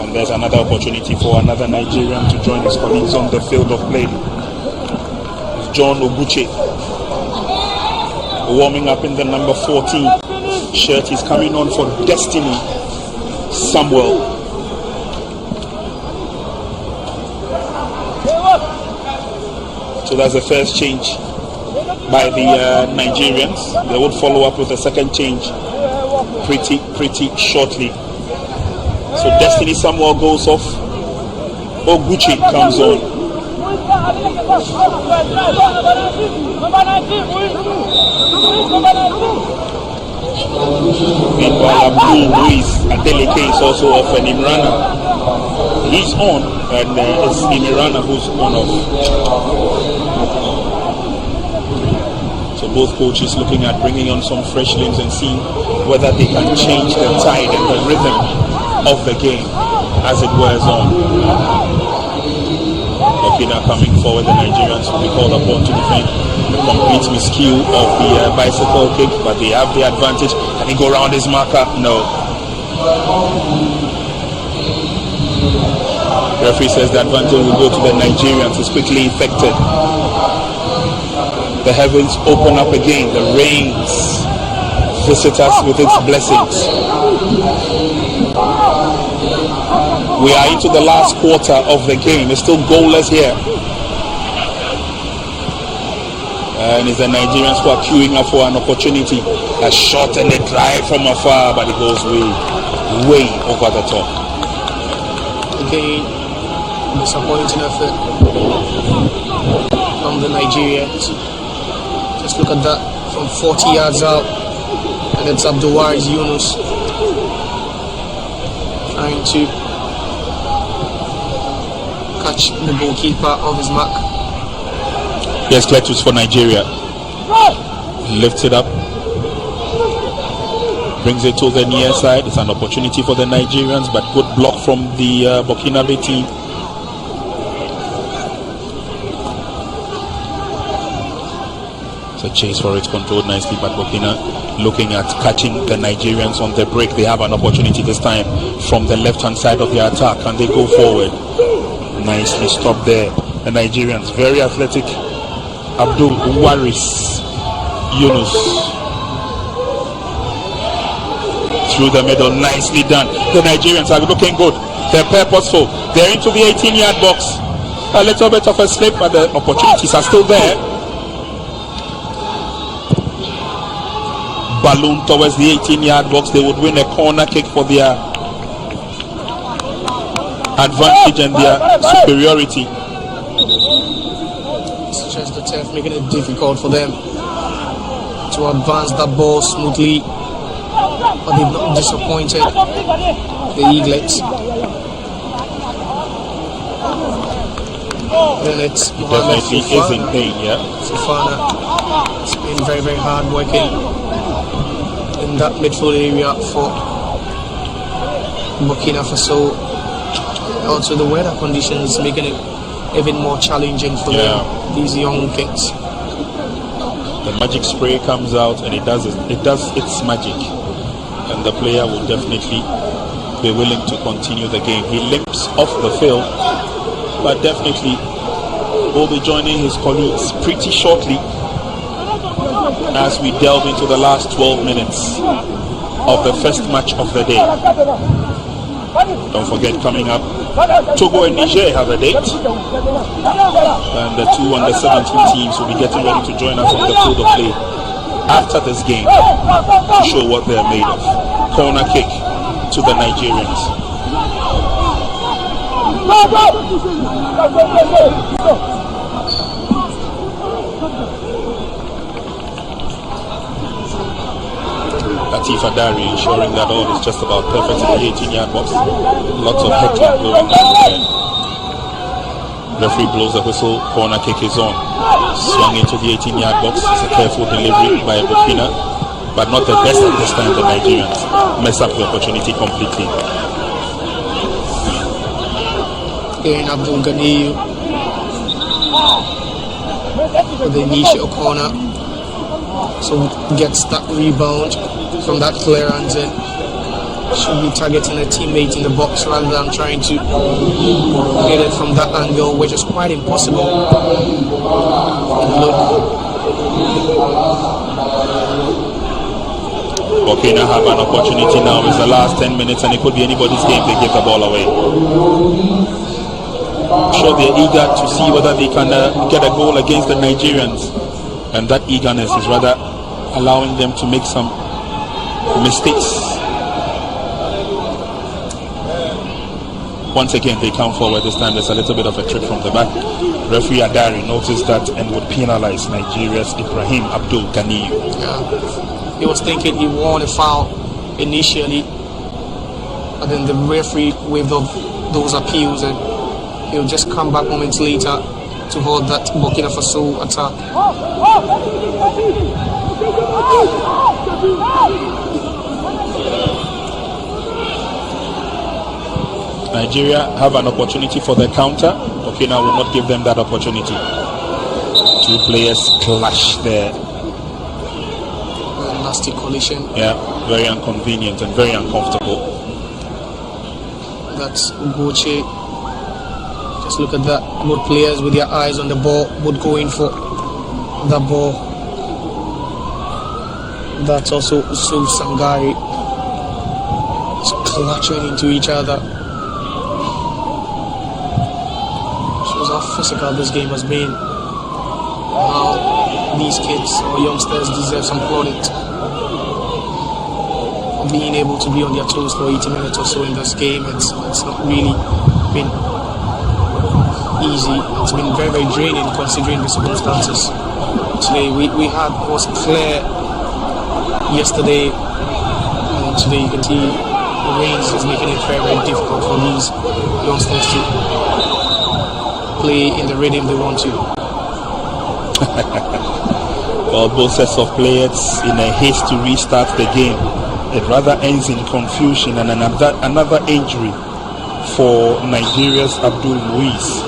And there's another opportunity for another Nigerian to join his colleagues on the field of play. It's John Oguche warming up in the number 14 shirt. He's coming on for Destiny Samuel. So that's the first change by the Nigerians. They would follow up with a second change pretty shortly. So Destiny Samuel goes off. Oguchi comes on. Meanwhile, Abdul Ruiz Adeleke is also off, and Imrana, he's on, and it's Imrana who's on off. So both coaches looking at bringing on some fresh limbs and seeing whether they can change the tide and the rhythm of the game as it wears on. Burkina coming forward, the Nigerians will be called upon to defend the complete miscue of the bicycle kick, but they have the advantage. Can he go around his marker? No. The referee says the advantage will go to the Nigerians. It's quickly infected. The heavens open up again. The rains visit us with its blessings. We are into the last quarter of the game. It's still goalless here. And it's the Nigerians who are queuing up for an opportunity. A shot and a drive from afar, but it goes way over the top. Again, disappointing effort from the Nigerians. Just look at that, from 40 yards out, and it's Abdulwariz Yunus trying to catch the goalkeeper off his mark. Yes, Cletus for Nigeria. Lifts it up, brings it to the near side. It's an opportunity for the Nigerians, but good block from the Burkina Faso team. It's a chase for it, controlled nicely, but Burkina looking at catching the Nigerians on the break. They have an opportunity this time from the left-hand side of the attack, and they go forward. Nicely stopped there. The Nigerians, very athletic. Abdul Waris Yunus through the middle, nicely done. The Nigerians are looking good. They're purposeful. They're into the 18-yard box. A little bit of a slip, but the opportunities are still there. Balloon towards the 18-yard box. They would win a corner kick for their advantage and their superiority. It's just the turf making it difficult for them to advance that ball smoothly, but they've not disappointed the Eaglets. Then it's definitely is in pain, yeah. Fofana been very, very hard working in that midfield area for Burkina Faso. Also, the weather conditions making it even more challenging for these young kids. The magic spray comes out and it does its magic, and the player will definitely be willing to continue the game. He limps off the field, but definitely will be joining his colleagues pretty shortly as we delve into the last 12 minutes of the first match of the day. Don't forget, coming up, Togo and Niger have a date, and the two under-17 teams will be getting ready to join us on the field of play after this game to show what they're made of. Corner kick to the Nigerians. Dari ensuring that all is just about perfect in the 18-yard box. Lots of heckling going on there. Referee blows the whistle, corner kick is on. Swung into the 18-yard box. It's a careful delivery by Burkina, but not the best at this time. The Nigerians mess up the opportunity completely. Again, Abdul Ghani with the initial corner, so gets that rebound from that clearance and should be targeting a teammate in the box rather than trying to get it from that angle, which is quite impossible. Burkina have an opportunity now. It's the last 10 minutes and it could be anybody's game. They give the ball away. I'm sure they're eager to see whether they can get a goal against the Nigerians, and that eagerness is rather allowing them to make some mistakes. Once again, they come forward. This time there's a little bit of a trick from the back. Referee Adari noticed that and would penalize Nigeria's Ibrahim Abdul Ghani. Yeah. He was thinking he won a foul initially, but then the referee waived off those appeals and he'll just come back moments later to hold that Burkina Faso attack. Nigeria have an opportunity for the counter. Burkina will not give them that opportunity. Two players clash there. A nasty collision. Yeah, very inconvenient and very uncomfortable. That's Ugoche. Just look at that. Both players with their eyes on the ball, both going for the ball. That's also Usu Sangari. It's clutching into each other. Shows how physical this game has been. How these kids or youngsters deserve some credit for being able to be on their toes for 80 minutes or so in this game. It's not really been easy. It's been very, very draining considering the circumstances. Today we had was clear yesterday, and today you can see the rains is making it very, very difficult for these youngsters to play in the rhythm they want to. Well, both sets of players in a haste to restart the game. It rather ends in confusion and another injury for Nigeria's Abdul Muiz.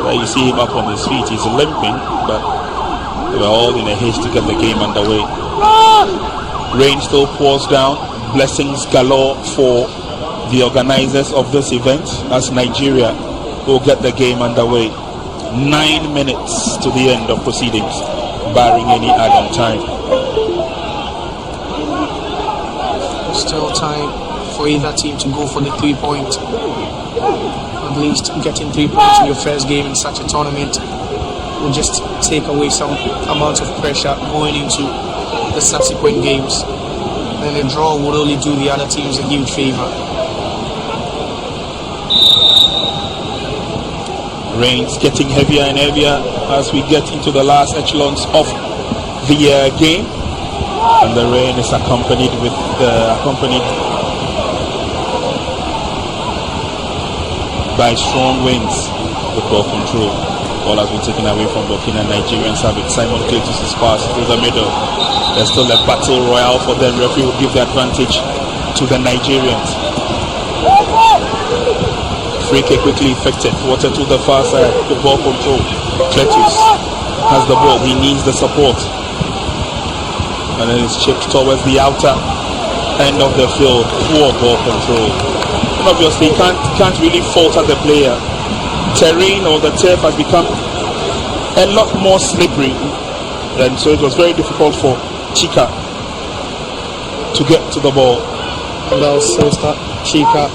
You see him up on his feet. He's limping, but they were all in a haste to get the game underway. Rain still pours down. Blessings galore for the organizers of this event as Nigeria will get the game underway. 9 minutes to the end of proceedings, barring any add-on time. Still time for either team to go for the 3 point. At least getting 3 points in your first game in such a tournament will just take away some amount of pressure going into the subsequent games. And a draw would only do the other teams a huge favor. Rain's getting heavier and heavier as we get into the last echelons of the game, and the rain is accompanied by strong winds with ball control. Ball has been taken away from Burkina. Nigerians have it. Simon Cletus's pass through the middle. There's still a battle royale for them. Referee will give the advantage to the Nigerians. Free kick quickly effected. Water to the far side. Good ball control. Cletus has the ball. He needs the support. And then it's chipped towards the outer end of the field. Poor ball control. And obviously can't really fault at the player. Terrain or the turf has become a lot more slippery, and so it was very difficult for Chika to get to the ball. And that was Sister Chika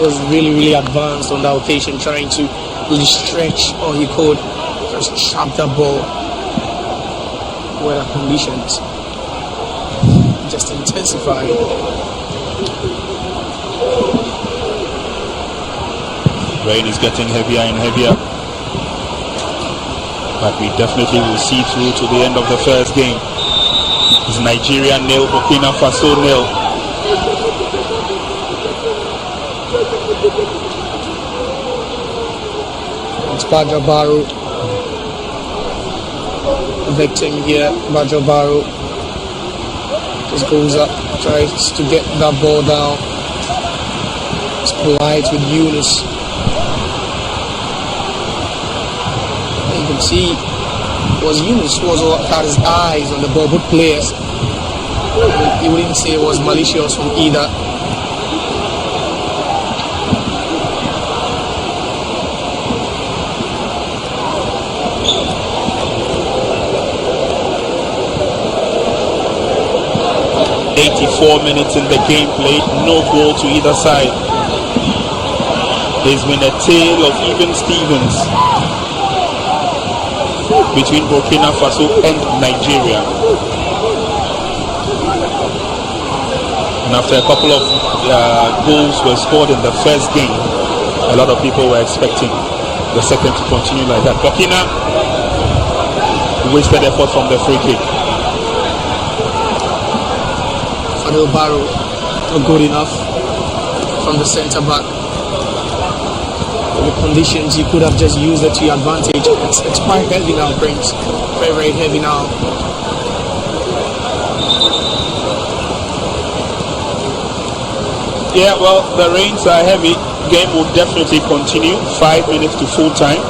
was really advanced on that occasion, trying to really stretch all he could, just trap the ball. Weather conditions just intensified. Rain is getting heavier and heavier, but we definitely will see through to the end of the first game. It's Nigeria 0, Burkina Faso 0. It's Bajo Baro, victim here. Bajo Baro just goes up, tries to get that ball down. It's polite with Yunus. You can see Yunus was had his eyes on the ball. Both players, you wouldn't say it was malicious from either. "84 minutes in the game played, no goal to either side. There's been a tale of even Stevens between Burkina Faso and Nigeria. And after a couple of goals were scored in the first game, a lot of people were expecting the second to continue like that. Burkina wasted effort from the free kick. Fadil Barrow not good enough from the centre back. The conditions, you could have just used it to your advantage. It's quite heavy now, Prince. Very heavy now. Yeah, well, the rains are heavy. Game will definitely continue. 5 minutes to full time.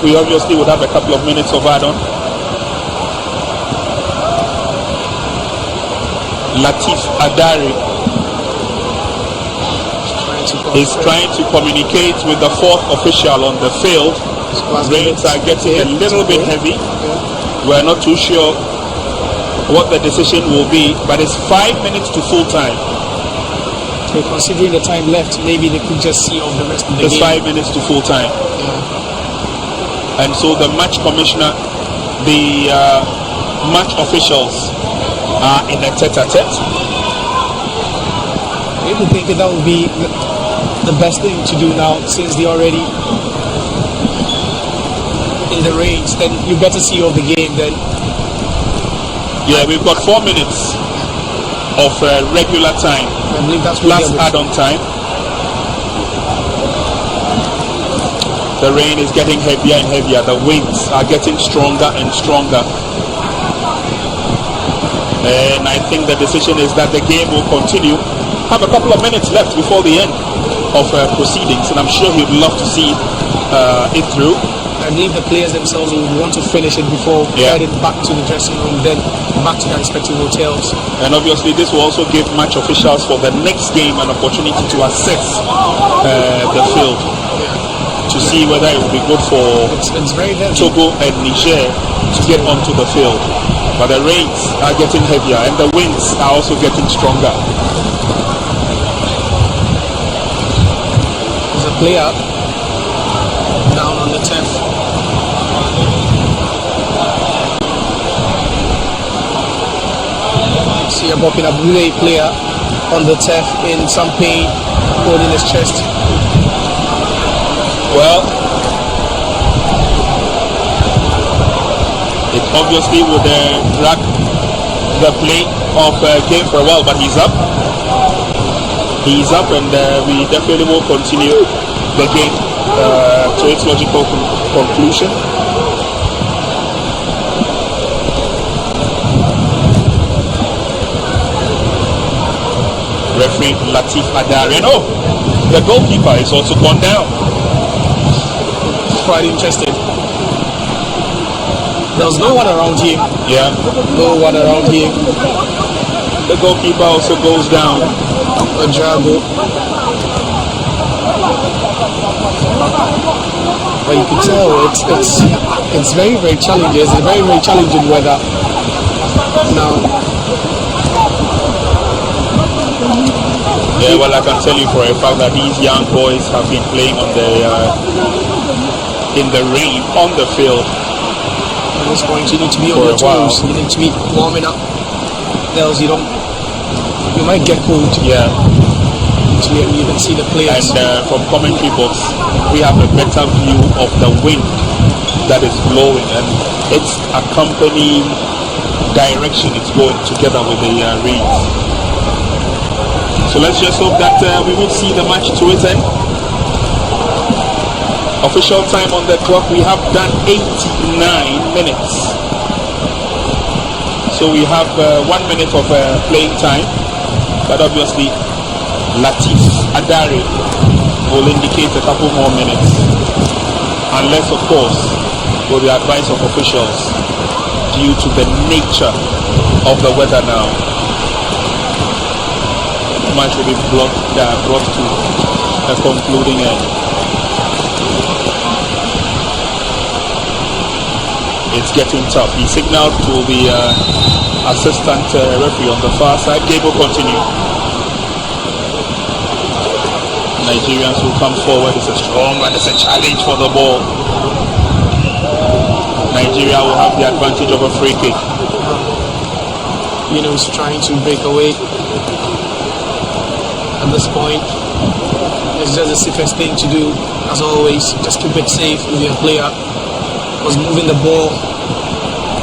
We obviously would have a couple of minutes of add-on. Latif Adari is trying to communicate with the fourth official on the field. Rains are getting a little bit heavy. We're not too sure what the decision will be, but it's 5 minutes to full time. So considering the time left, maybe they could just see off the rest of the game. It's 5 minutes to full time. And so the match commissioner, the match officials are in a tete-a-tete. People think that would be the best thing to do now, since they're already in the range. Then you better see off the game then. Yeah, we've got 4 minutes of regular time. I believe that's plus add-on time. The rain is getting heavier and heavier. The winds are getting stronger and stronger. And I think the decision is that the game will continue. Have a couple of minutes left before the end of proceedings, and I'm sure he'd love to see it through. I believe the players themselves would want to finish it before heading back to the dressing room, then back to their respective hotels. And obviously this will also give match officials for the next game an opportunity to assess the field, to see whether it will be good for Togo and Niger to get onto the field. But the rains are getting heavier and the winds are also getting stronger. There's a player down on the turf. See a Burkina Faso player on the turf in some pain, holding his chest. Well, it obviously would drag the play of game for a while, but he's up. He's up, and we definitely will continue the game to its logical conclusion. Referee 𝗨𝟑𝟳 𝗤ualifiers. Oh, the goalkeeper is also gone down. Quite interesting. There was no one around him. Yeah. No one around him. The goalkeeper also goes down. Ojago. But you can tell it's very, very challenging. It's a very, very challenging weather now. Yeah, well, I can tell you for a fact that these young boys have been playing on the in the rain on the field. At this point, you need to be on your toes. You need to be warming up. Else, you might get cold. Yeah. So you even see the players. And from commentary box, we have a better view of the wind that is blowing, and its accompanying direction is going together with the rains. So let's just hope that we will see the match to its end. Official time on the clock, we have done 89 minutes. So we have 1 minute of playing time, but obviously 𝗨𝟑𝟳 will indicate a couple more minutes, unless of course with the advice of officials due to the nature of the weather now. Match will be brought to a concluding end. It's getting tough. He signaled to the assistant referee on the far side. Game will continue. Nigerians will come forward. It's a strong and it's a challenge for the ball. Nigeria will have the advantage of a free kick. He's trying to break away. At this point, it's just the safest thing to do, as always. Just keep it safe with your player, because moving the ball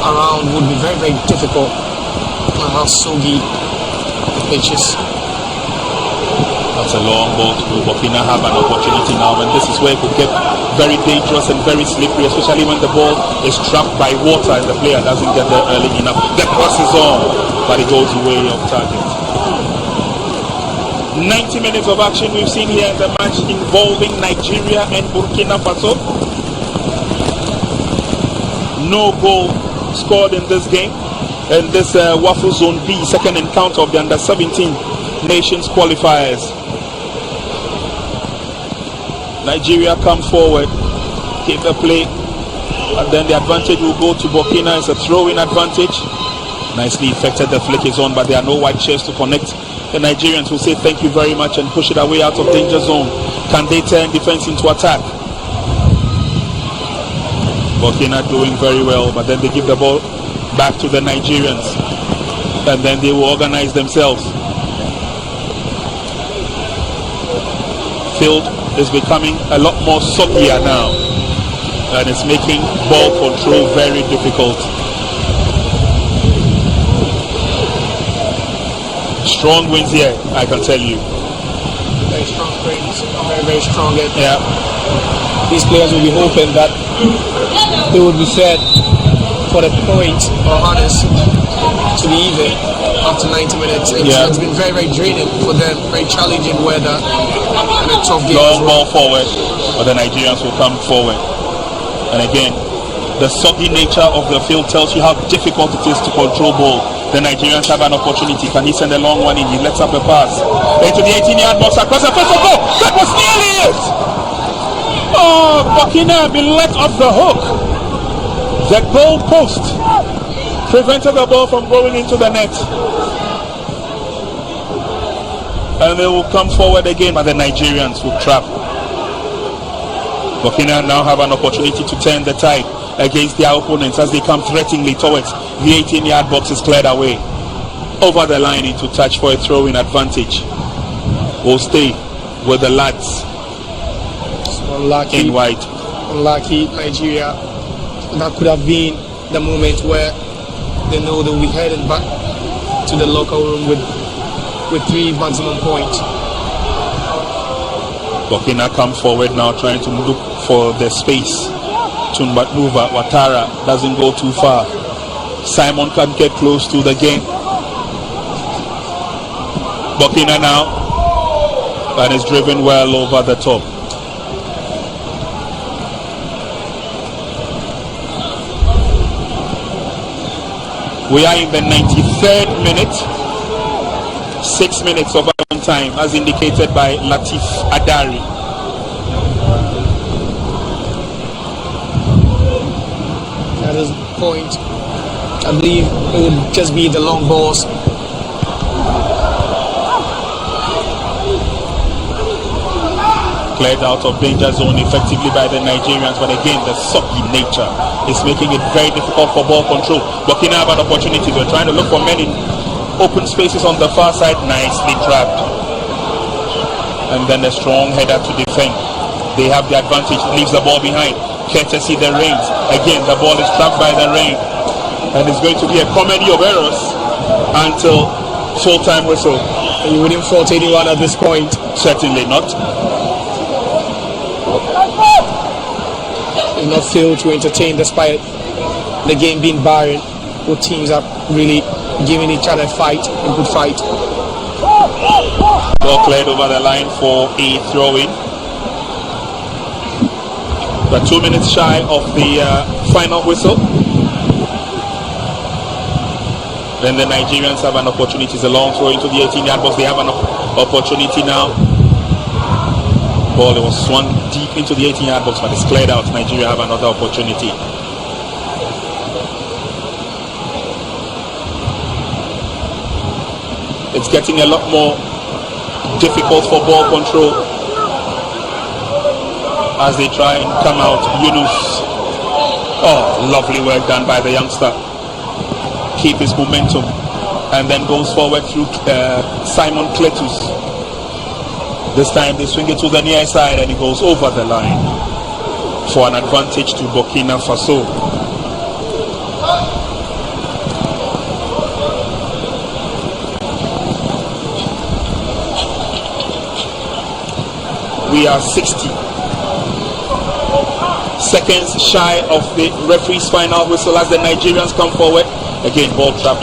around would be very, very difficult on how soggy the pitch is. That's a long ball to Burkina have an opportunity now, and this is where it could get very dangerous and very slippery, especially when the ball is trapped by water and the player doesn't get there early enough. The pass is on, but it goes way off target. 90 minutes of action we've seen here in the match involving Nigeria and Burkina Faso. No goal scored in this game, in this WAFU Zone B second encounter of the Under-17 Nations qualifiers. Nigeria come forward, keep the play, and then the advantage will go to Burkina. It's a throw-in advantage. Nicely effected, the flick is on, but there are no white chairs to connect. The Nigerians will say thank you very much and push it away out of danger zone. Can they turn defense into attack? Burkina doing very well, but then they give the ball back to the Nigerians, and then they will organize themselves. Field is becoming a lot more soggier now, and it's making ball control very difficult. Strong winds here, I can tell you. Very strong winds, very, very strong. Yeah. These players will be hoping that they would be fed for the point or honors to be even after 90 minutes. It's been very, very draining for them, very challenging weather and a tough game. Long ball forward, but the Nigerians will come forward. And again, the soggy nature of the field tells you how difficult it is to control ball. The Nigerians have an opportunity. Can he send a long one in? He lets up a pass into the 18-yard box across the first goal. That was nearly it. Oh, Burkina been let off the hook. The goal post prevented the ball from going into the net, and they will come forward again, but the Nigerians will trap. Burkina now have an opportunity to turn the tide against their opponents as they come threateningly towards the 18-yard box. Is cleared away over the line into touch for a throw-in advantage. Will stay with the lads in white. Unlucky Nigeria. That could have been the moment where they know they'll be headed back to the locker room with 3 maximum points. Burkina come forward now, trying to look for the space. Tumbatnuva Ouattara doesn't go too far. Simon can get close to the game. Burkina now, and is driven well over the top. We are in the 93rd minute. 6 minutes of our time, as indicated by 𝗨𝟐 Adari. At this point, I believe it would just be the long balls. Cleared out of danger zone effectively by the Nigerians, but again the soppy nature is making it very difficult for ball control. Burkina have an opportunity. We're trying to look for many open spaces on the far side. Nicely trapped, and then a strong header to defend. They have the advantage. Leaves the ball behind, courtesy the Rains. Again the ball is trapped by the Rain, and it's going to be a comedy of errors until full-time whistle. You wouldn't fault anyone at this point. Certainly not. Will not fail to entertain despite the game being barren. Both teams are really giving each other a fight, a good fight. Ball cleared over the line for a throw-in. We're 2 minutes shy of the final whistle. Then the Nigerians have an opportunity. It's a long throw into the 18-yard box. They have an opportunity now. Ball was swung deep into the 18-yard box, but it's cleared out. Nigeria have another opportunity. It's getting a lot more difficult for ball control as they try and come out. Yunus. Oh, lovely work done by the youngster. Keep his momentum, and then goes forward through Simon Kletus. This time they swing it to the near side, and it goes over the line for an advantage to Burkina Faso. We are 60 seconds shy of the referee's final whistle as the Nigerians come forward. Again, ball trapped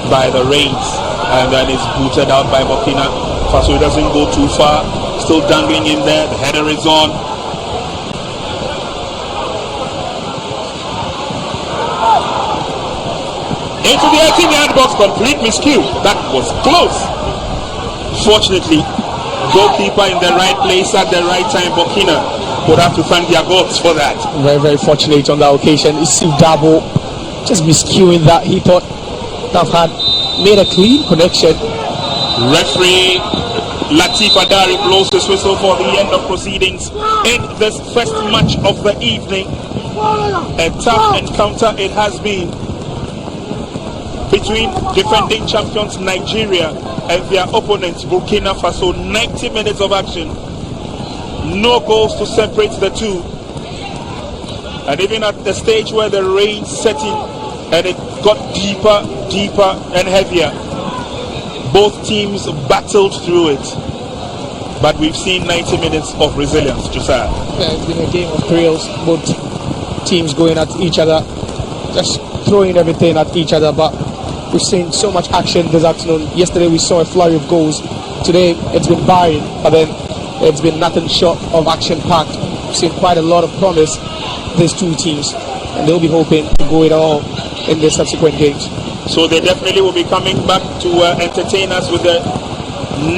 by the Rains, and then it's booted out by Burkina Faso. It doesn't go too far, still dangling in there. The header is on. Into the 18-yard box, complete miscue. That was close. Fortunately, goalkeeper in the right place at the right time. Burkina would have to thank their gods for that. Very, very fortunate on that occasion. It's Dabo just miscuing that. He thought that had made a clean connection. Referee 𝗨𝟐 Adari blows his whistle for the end of proceedings in this first match of the evening. A tough encounter it has been between defending champions Nigeria and their opponents Burkina Faso. 90 minutes of action, no goals to separate the two, and even at the stage where the rain set in and it got deeper and heavier, both teams battled through it. But we've seen 90 minutes of resilience, Josiah. Yeah, it's been a game of thrills. Both teams going at each other, just throwing everything at each other. But we've seen so much action this afternoon. Yesterday we saw a flurry of goals. Today it's been barren, but then it's been nothing short of action-packed. We've seen quite a lot of promise, these two teams, and they'll be hoping to go it all in the subsequent games. So they definitely will be coming back to entertain us with the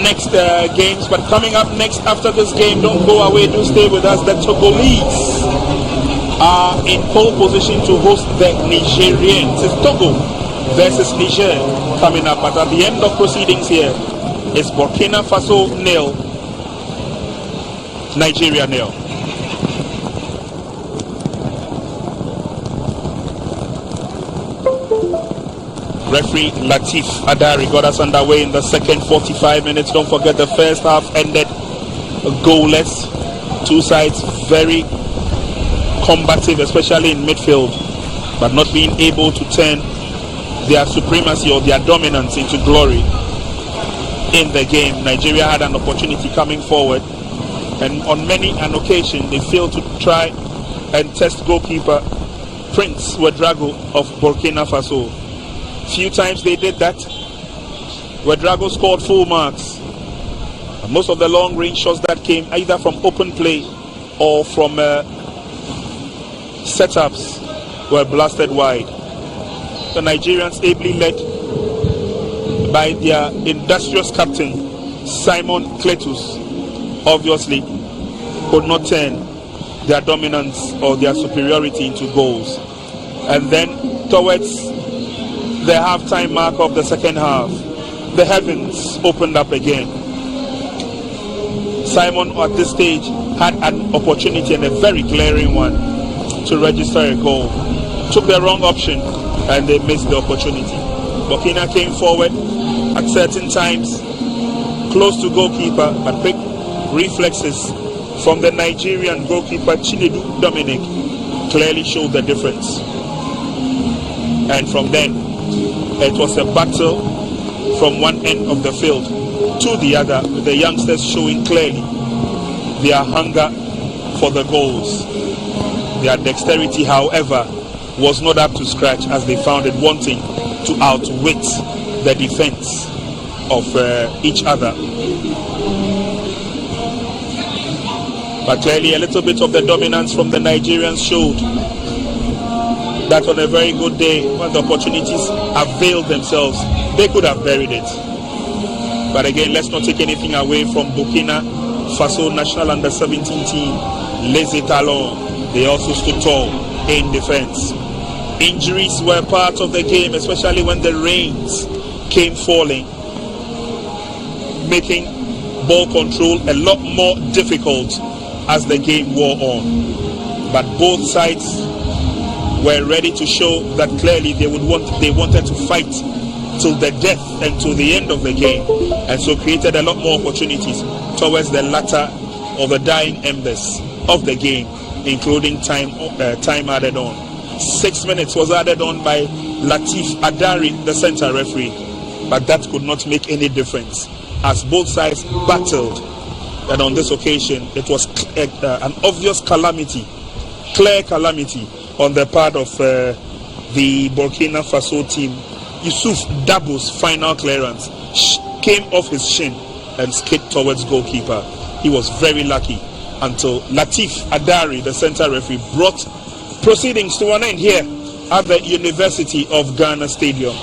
next games. But coming up next after this game, don't go away, do stay with us. The Togolese are in pole position to host the Nigerians. It's Togo versus Niger coming up. But at the end of proceedings here, it's Burkina Faso 0, Nigeria 0. Referee 𝗨𝟐 Adari got us underway in the second 45 minutes. Don't forget the first half ended goalless. Two sides very combative, especially in midfield, but not being able to turn their supremacy or their dominance into glory in the game. Nigeria had an opportunity coming forward, And on many an occasion, they failed to try and test goalkeeper Prince Ouedraogo of Burkina Faso. Few times they did that. Ouedraogo scored full marks. And most of the long range shots that came either from open play or from setups were blasted wide. The Nigerians, ably led by their industrious captain Simon Cletus, obviously could not turn their dominance or their superiority into goals. And then towards the half-time mark of the second half, the heavens opened up again. Simon at this stage had an opportunity, and a very glaring one, to register a goal. Took the wrong option and they missed the opportunity. Burkina came forward at certain times, close to goalkeeper, but quick reflexes from the Nigerian goalkeeper Chinedu Dominic clearly showed the difference. And from then, it was a battle from one end of the field to the other, with the youngsters showing clearly their hunger for the goals. Their dexterity, however, was not up to scratch, as they found it wanting to outwit the defense of each other. But clearly a little bit of the dominance from the Nigerians showed that on a very good day, when the opportunities availed themselves, they could have buried it. But again, let's not take anything away from Burkina Faso national under-17 team, Les Etalons. They also stood tall in defense. Injuries were part of the game, especially when the rains came falling, making ball control a lot more difficult as the game wore on. But both sides were ready to show that clearly they wanted to fight till the death and till the end of the game, and so created a lot more opportunities towards the latter or the dying embers of the game, including time added on. 6 minutes was added on by Latif Adari, the center referee, but that could not make any difference as both sides battled. And on this occasion, it was an obvious calamity, clear calamity on the part of the Burkina Faso team. Yusuf Dabo's final clearance came off his shin and skipped towards goalkeeper. He was very lucky until Latif Adari, the center referee, brought proceedings to an end here at the University of Ghana Stadium.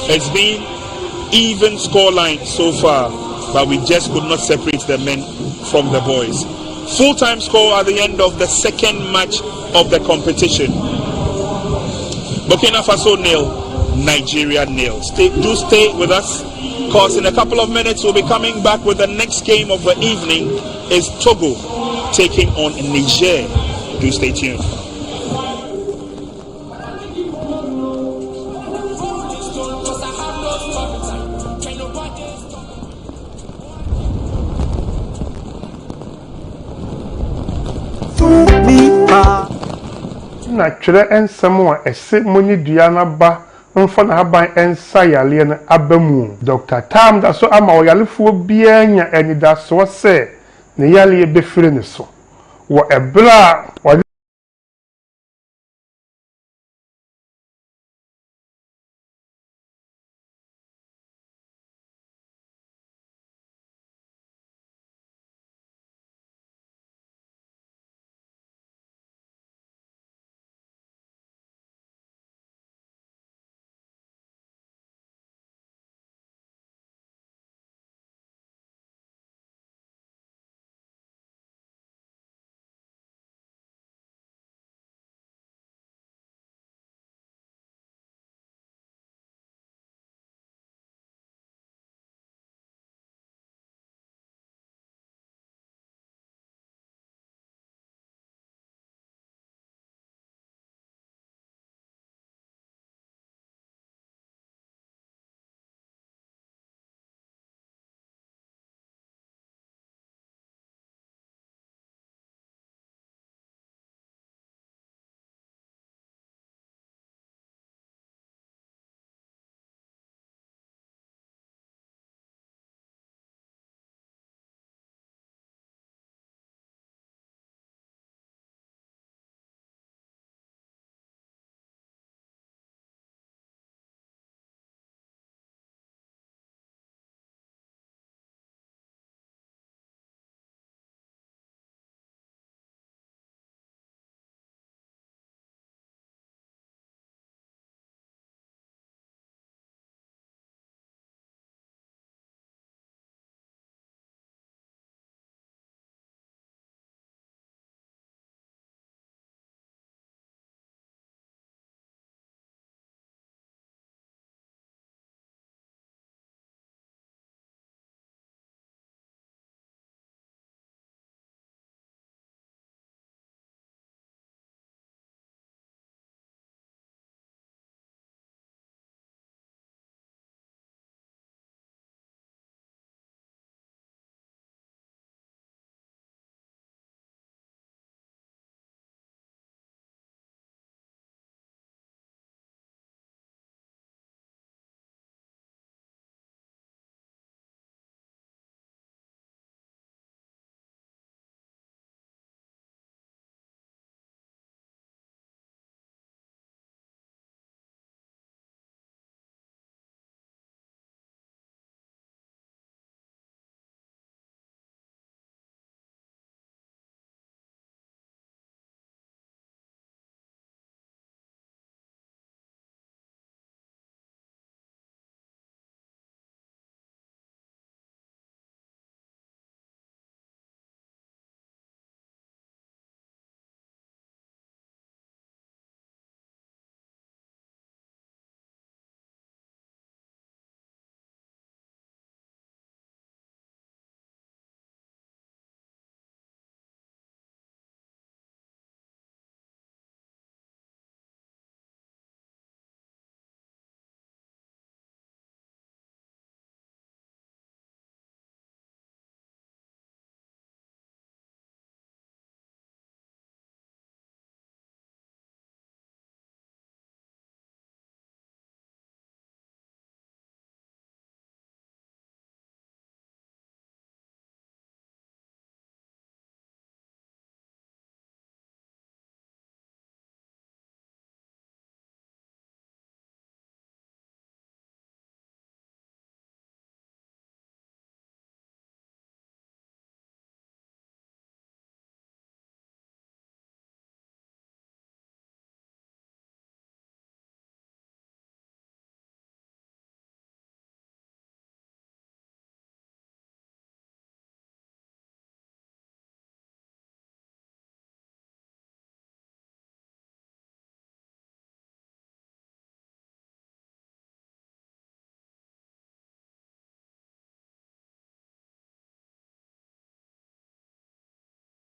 It's been even scoreline so far, but we just could not separate the men from the boys. Full-time score at the end of the second match of the competition. Burkina Faso 0, Nigeria 0. Do stay with us, because in a couple of minutes we'll be coming back with the next game of the evening. Is Togo taking on Niger. Do stay tuned. Na twere ensem a ese moni dua na ba mfa na haban ensa yale na abamu. Dr. Tam da so ama oyalefuo bia nya enidaso se ne yale befire ne so wo ebra